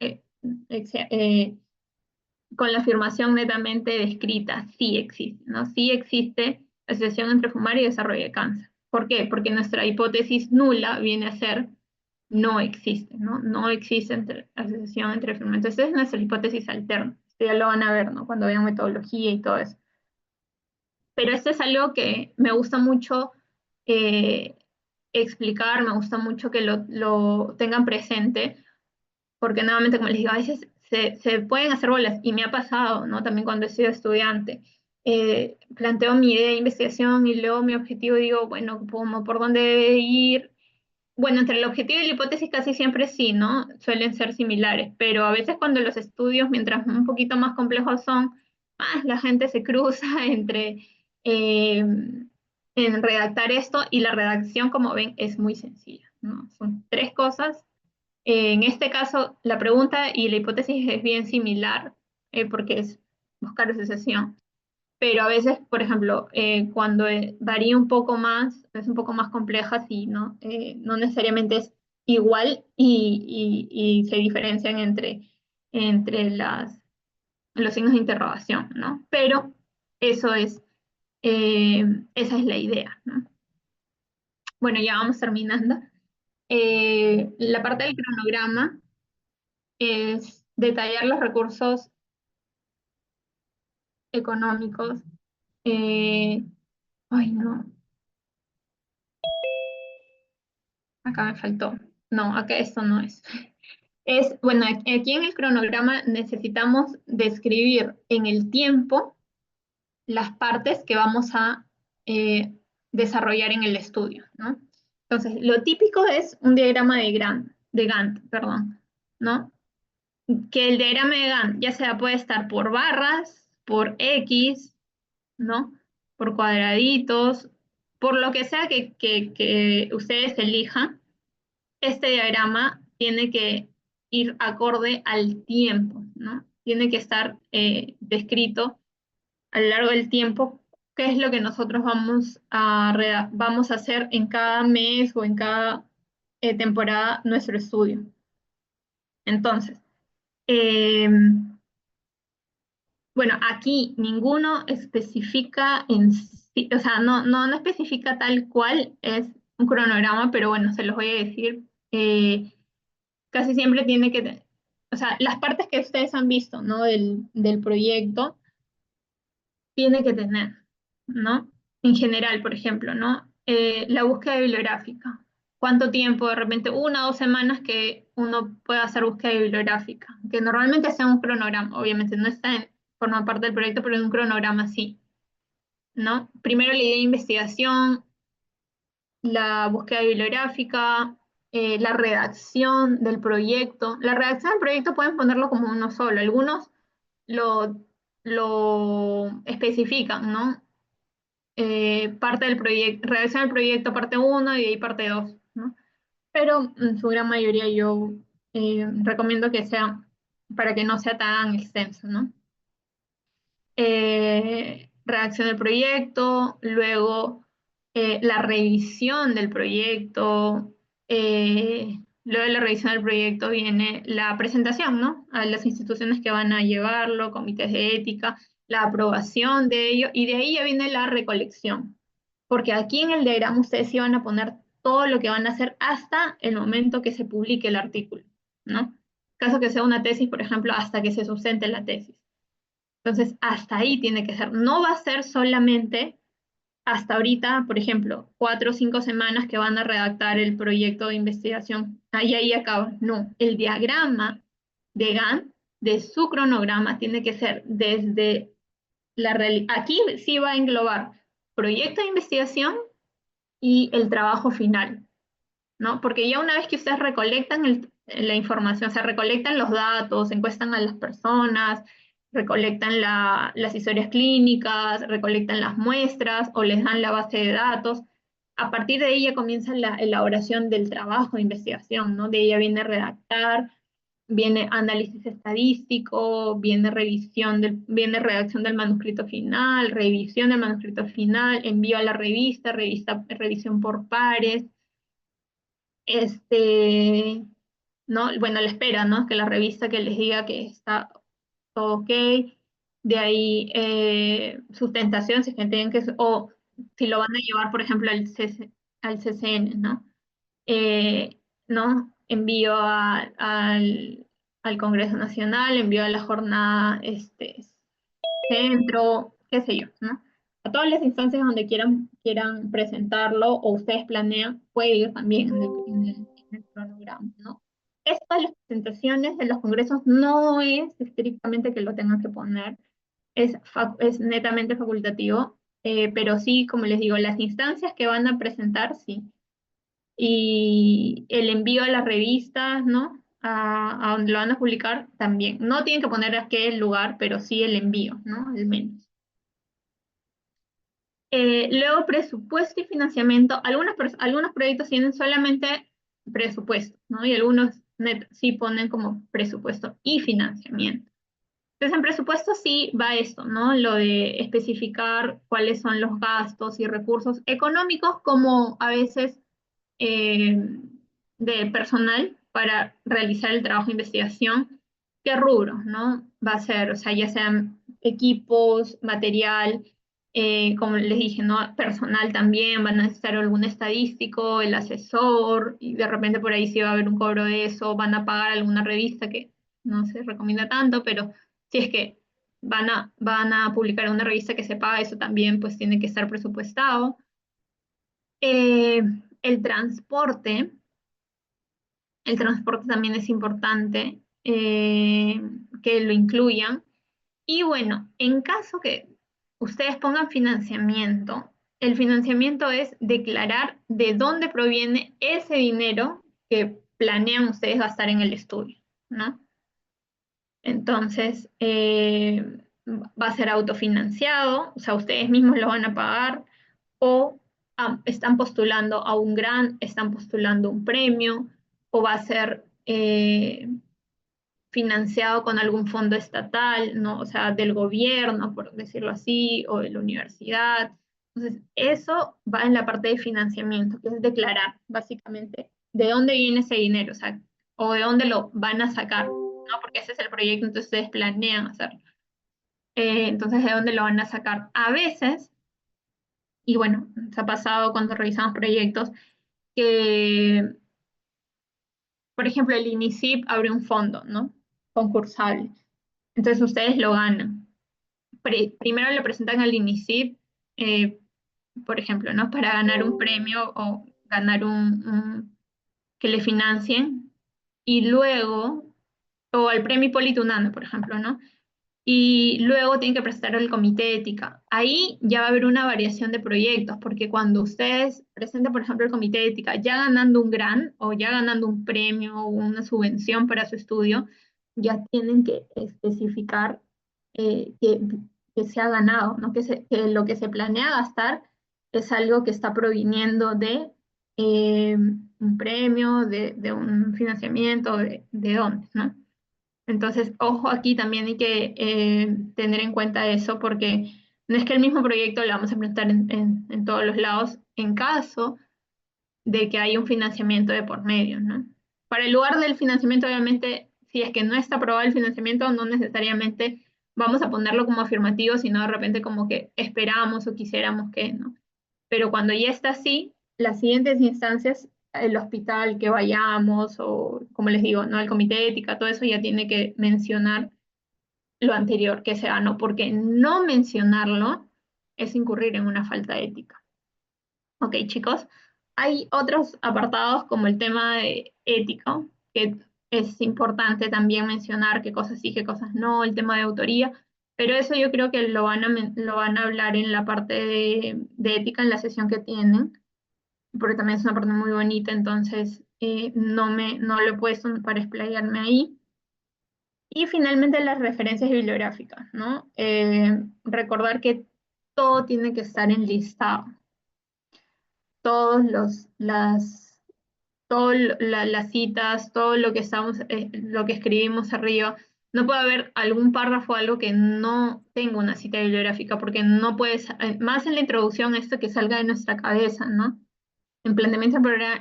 con la afirmación netamente descrita, sí existe, ¿no? Sí existe asociación entre fumar y desarrollo de cáncer. ¿Por qué? Porque nuestra hipótesis nula viene a ser no existe, ¿no? No existe asociación entre fumar. Entonces, esa es nuestra hipótesis alterna. Esto ya lo van a ver, ¿no? Cuando vean metodología y todo eso. Pero esto es algo que me gusta mucho eh, explicar, me gusta mucho que lo tengan presente, porque nuevamente, como les digo, a veces se pueden hacer bolas, y me ha pasado, ¿no? También cuando he sido estudiante. Planteo mi idea de investigación y luego mi objetivo digo, bueno, ¿por dónde debe ir? Bueno, entre el objetivo y la hipótesis casi siempre sí, ¿no? Suelen ser similares, pero a veces cuando los estudios, mientras un poquito más complejos son, más la gente se cruza entre eh, en redactar esto, y la redacción, como ven, es muy sencilla, ¿no? Son tres cosas. En este caso, la pregunta y la hipótesis es bien similar, porque es buscar asociación, pero a veces, por ejemplo, cuando varía un poco más, es un poco más compleja, sí, ¿no? No necesariamente es igual y se diferencian entre los signos de interrogación, ¿no? Pero eso es, eh, esa es la idea, ¿no? Bueno, ya vamos terminando. La parte del cronograma es detallar los recursos económicos. eh, Ay, no, acá me faltó. No, acá esto no es. Es, bueno, aquí en el cronograma necesitamos describir en el tiempo las partes que vamos a eh, desarrollar en el estudio, ¿no? Entonces, lo típico es un diagrama de Gantt, perdón, ¿no? Que el diagrama de Gantt ya sea puede estar por barras, por X, ¿no? Por cuadraditos, por lo que sea que ustedes elijan. Este diagrama tiene que ir acorde al tiempo, ¿no? Tiene que estar descrito a lo largo del tiempo qué es lo que nosotros vamos a hacer en cada mes o en cada temporada nuestro estudio. Entonces, eh, bueno, aquí ninguno especifica en sí, o sea, no especifica tal cual es un cronograma, pero bueno, se los voy a decir. Casi siempre tiene que, o sea, las partes que ustedes han visto, ¿no? Del proyecto, tiene que tener, ¿no? En general, por ejemplo, ¿no? La búsqueda bibliográfica. ¿Cuánto tiempo? De repente, 1 o 2 semanas que uno pueda hacer búsqueda bibliográfica, que normalmente sea un cronograma, obviamente no está forma parte del proyecto, pero en un cronograma sí, ¿no? Primero la idea de investigación, la búsqueda bibliográfica, la redacción del proyecto. La redacción del proyecto pueden ponerlo como uno solo, algunos lo, lo especifican, ¿no? Parte del proyecto, redacción del proyecto parte uno y de ahí parte 2, ¿no? Pero en su gran mayoría yo recomiendo que sea para que no sea tan extenso, ¿no? Redacción del proyecto, luego la revisión del proyecto, luego de la revisión del proyecto viene la presentación, ¿no? A las instituciones que van a llevarlo, comités de ética, la aprobación de ello, y de ahí ya viene la recolección, porque aquí en el diagrama ustedes sí van a poner todo lo que van a hacer hasta el momento que se publique el artículo, ¿no? Caso que sea una tesis, por ejemplo, hasta que se sustente la tesis. Entonces, hasta ahí tiene que ser. No va a ser solamente hasta ahorita, por ejemplo, 4 o 5 semanas que van a redactar el proyecto de investigación. Ahí acaba. No, el diagrama de Gantt, de su cronograma, tiene que ser desde la realidad. Aquí sí va a englobar proyecto de investigación y el trabajo final, ¿no? Porque ya una vez que ustedes recolectan la información, o sea, recolectan los datos, encuestan a las personas, recolectan las historias clínicas, recolectan las muestras o les dan la base de datos, a partir de ahí ya comienza la elaboración del trabajo de investigación, ¿no? De ella viene redactar, viene análisis estadístico, viene redacción del manuscrito final, revisión del manuscrito final, envío a la revisión por pares, ¿no? Bueno, la espera, ¿no? Que la revista que les diga que está todo ok. De ahí sustentación, si es que tienen que, o si lo van a llevar, por ejemplo, al CCN, ¿no? Eh, ¿No? Envío al Congreso Nacional, envío a la jornada, centro, qué sé yo, ¿no? A todas las instancias donde quieran presentarlo o ustedes planean, puede ir también en el cronograma, ¿no? Esto de las presentaciones de los congresos no es estrictamente que lo tengan que poner, es netamente facultativo, pero sí, como les digo, las instancias que van a presentar, sí. Y el envío a las revistas, ¿no? A donde lo van a publicar también. No tienen que poner a qué lugar, pero sí el envío, ¿no? Al menos. Luego presupuesto y financiamiento. Algunos proyectos tienen solamente presupuesto, ¿no? Y algunos sí ponen como presupuesto y financiamiento. Entonces, en presupuesto sí va esto, ¿no? Lo de especificar cuáles son los gastos y recursos económicos, como a veces eh, de personal para realizar el trabajo de investigación. ¿Qué rubros, no? Va a ser, o sea, ya sean equipos, material, como les dije, ¿no? Personal también, van a necesitar algún estadístico, el asesor, y de repente por ahí sí va a haber un cobro de eso, van a pagar alguna revista que no se recomienda tanto, pero si es que van a publicar una revista que se paga, eso también pues tiene que estar presupuestado. Eh, el transporte, el transporte también es importante que lo incluyan. Y bueno, en caso que ustedes pongan financiamiento, el financiamiento es declarar de dónde proviene ese dinero que planean ustedes gastar en el estudio, ¿no? Entonces, va a ser autofinanciado, o sea, ustedes mismos lo van a pagar o están postulando a un grant, están postulando un premio o va a ser financiado con algún fondo estatal, ¿no? O sea, del gobierno, por decirlo así, o de la universidad. Entonces, eso va en la parte de financiamiento, que es declarar básicamente de dónde viene ese dinero, o sea, o de dónde lo van a sacar, ¿no? Porque ese es el proyecto, entonces ustedes planean hacerlo. Entonces, ¿de dónde lo van a sacar? A veces, y bueno, se ha pasado cuando revisamos proyectos, que, por ejemplo, el INICIP abre un fondo, ¿no? Concursable. Entonces ustedes lo ganan. Primero le presentan al INICIP, eh, por ejemplo, ¿no? Para ganar un premio o ganar que le financien. Y luego, o al premio Hipólito Unanue, por ejemplo, ¿no? Y luego tienen que presentar al comité de ética. Ahí ya va a haber una variación de proyectos, porque cuando ustedes presenten, por ejemplo, el comité de ética, ya ganando un grant o ya ganando un premio o una subvención para su estudio, ya tienen que especificar que se ha ganado, ¿no? Que lo que se planea gastar es algo que está proviniendo de un premio, de un financiamiento, de dónde, ¿no? Entonces, ojo, aquí también hay que tener en cuenta eso porque no es que el mismo proyecto lo vamos a implementar en todos los lados en caso de que haya un financiamiento de por medio, ¿no? Para el lugar del financiamiento, obviamente, si es que no está aprobado el financiamiento, no necesariamente vamos a ponerlo como afirmativo, sino de repente como que esperamos o quisiéramos que, ¿no? Pero cuando ya está así, las siguientes instancias, el hospital que vayamos o, como les digo, ¿no? El comité de ética, todo eso ya tiene que mencionar lo anterior que se ganó, porque no mencionarlo es incurrir en una falta ética. Ok, chicos, hay otros apartados como el tema de ético, que es importante también mencionar qué cosas sí, qué cosas no, el tema de autoría, pero eso yo creo que lo van a hablar en la parte de ética en la sesión que tienen, porque también es una parte muy bonita, entonces no lo he puesto para explayarme ahí. Y finalmente las referencias bibliográficas, ¿no? Recordar que todo tiene que estar enlistado, todos las citas, todo lo que lo que escribimos arriba. No puede haber algún párrafo o algo que no tenga una cita bibliográfica, porque no puedes, más en la introducción, esto que salga de nuestra cabeza, ¿no? En planteamiento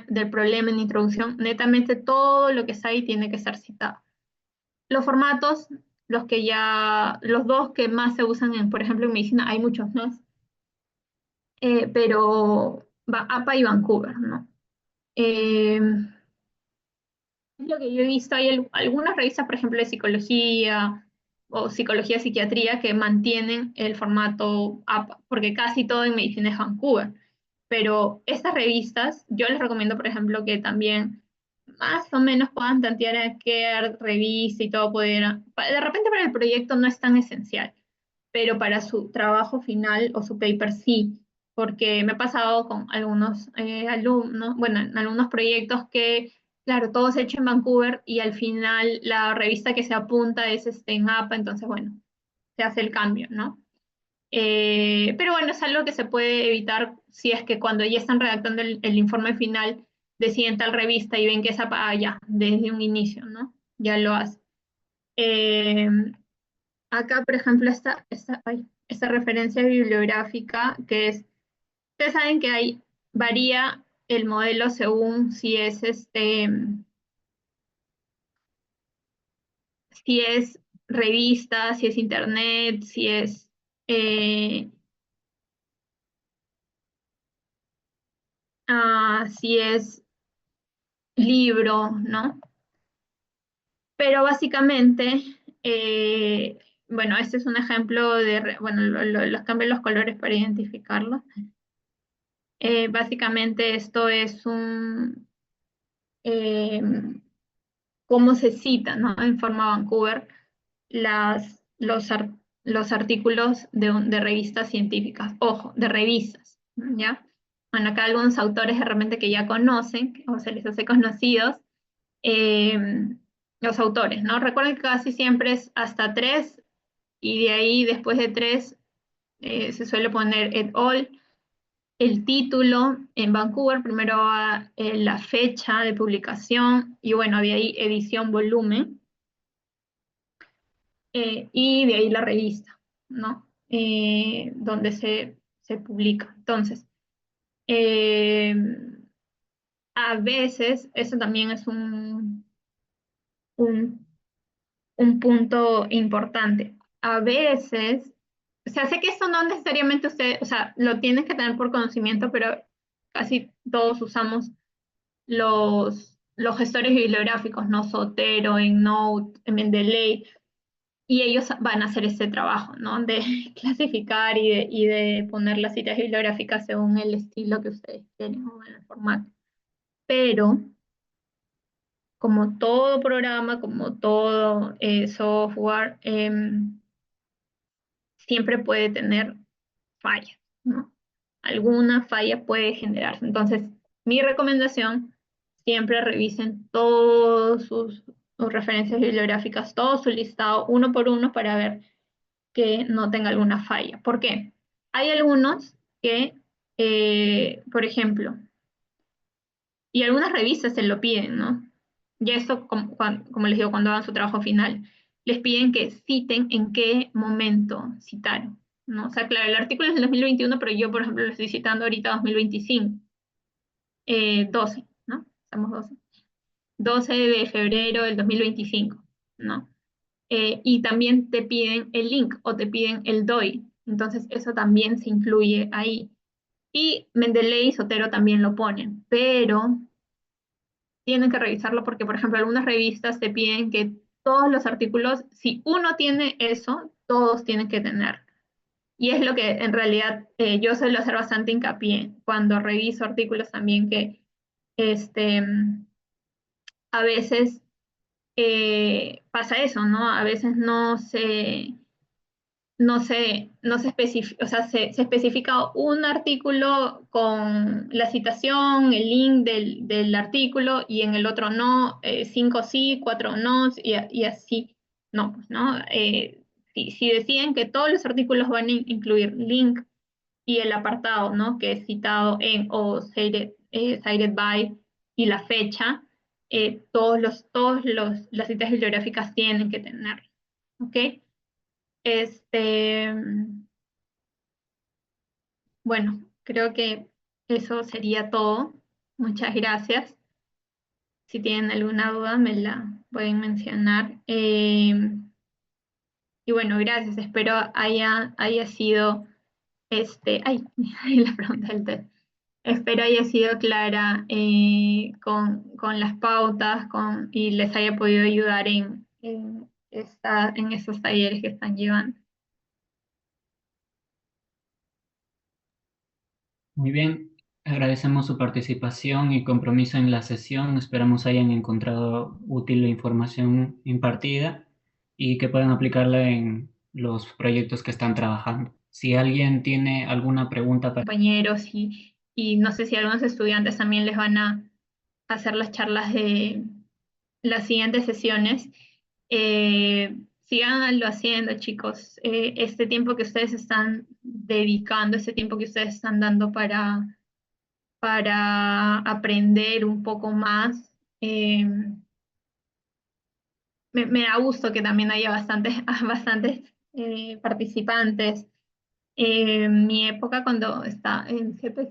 del problema, en introducción, netamente todo lo que está ahí tiene que estar citado. Los formatos, los dos que más se usan, por ejemplo, en medicina, hay muchos más, pero APA y Vancouver, ¿no? Eh, es lo que yo he visto, hay algunas revistas, por ejemplo, de psicología o psicología psiquiatría que mantienen el formato APA, porque casi todo en medicina es Vancouver. Pero estas revistas, yo les recomiendo, por ejemplo, que también más o menos puedan tantear a qué revista y todo poder. De repente para el proyecto no es tan esencial, pero para su trabajo final o su paper sí, porque me ha pasado con algunos alumnos, bueno, en algunos proyectos que, claro, todo se hecho en Vancouver y al final la revista que se apunta es en APA, entonces, bueno, se hace el cambio, ¿no? Pero bueno, es algo que se puede evitar si es que cuando ya están redactando el informe final deciden tal revista y ven que esa ya, desde un inicio, ¿no? Ya lo hace. Eh, Acá, por ejemplo, esta referencia bibliográfica que es, ustedes saben que varía el modelo según si es revista, si es internet, eh, si es libro, ¿no? Pero básicamente, bueno, este es un ejemplo bueno, los cambios los colores para identificarlo. Básicamente esto es eh, cómo se cita, ¿no? En forma Vancouver las, los, ar- los artículos de revistas científicas. Ojo, de revistas, ¿ya? Bueno, acá algunos autores de repente que ya conocen, o se les hace conocidos, eh, los autores, ¿no? Recuerden que casi siempre es hasta tres, y de ahí después de tres se suele poner et al. El título en Vancouver, primero va la fecha de publicación y bueno, de ahí edición volumen y de ahí la revista, ¿no? Donde se publica. Entonces, eh, a veces, eso también es un, un punto importante. A veces, o sea, sé que esto no necesariamente usted, o sea, lo tienes que tener por conocimiento, pero casi todos usamos los gestores bibliográficos, ¿no? Zotero, EndNote, Mendeley, y ellos van a hacer ese trabajo, ¿no? De clasificar y de poner las citas bibliográficas según el estilo que ustedes quieren o en el formato. Pero, como todo programa, como todo software, siempre puede tener fallas, ¿no? Alguna falla puede generarse. Entonces, mi recomendación, siempre revisen todas sus referencias bibliográficas, todo su listado, uno por uno, para ver que no tenga alguna falla. ¿Por qué? Hay algunos que, por ejemplo, y algunas revistas se lo piden, ¿no? Y eso, como les digo, cuando hagan su trabajo final, les piden que citen en qué momento citaron, ¿no? O sea, claro, el artículo es del 2021, pero yo, por ejemplo, lo estoy citando ahorita 2025, 12, ¿no? Estamos 12 de febrero del 2025, ¿no? Y también te piden el link o te piden el DOI, entonces eso también se incluye ahí. Y Mendeley y Sotero también lo ponen, pero tienen que revisarlo porque, por ejemplo, algunas revistas te piden que todos los artículos, si uno tiene eso, todos tienen que tener. Y es lo que en realidad yo suelo hacer bastante hincapié cuando reviso artículos también que este, a veces pasa eso, ¿no? A veces no se especifica, o sea, se especifica un artículo con la citación, el link del artículo, y en el otro no, cinco sí, cuatro no, y así. No, pues, ¿no? Si deciden que todos los artículos van a incluir link y el apartado, ¿no? Que es citado en o cited by y la fecha, las citas bibliográficas tienen que tener, ¿ok? Este, bueno, creo que eso sería todo. Muchas gracias. Si tienen alguna duda, me la pueden mencionar. Y bueno, gracias. Espero haya sido, ay, la pregunta del test. Espero haya sido clara con las pautas y les haya podido ayudar en esos talleres que están llevando. Muy bien, agradecemos su participación y compromiso en la sesión. Esperamos hayan encontrado útil la información impartida y que puedan aplicarla en los proyectos que están trabajando. Si alguien tiene alguna pregunta para... Compañeros y no sé si algunos estudiantes también les van a hacer las charlas de las siguientes sesiones. Si síganlo haciendo, chicos. Este tiempo que ustedes están dedicando, este tiempo que ustedes están dando para aprender un poco más. Me da gusto que también haya bastantes, bastantes participantes. En mi época, cuando estaba en GP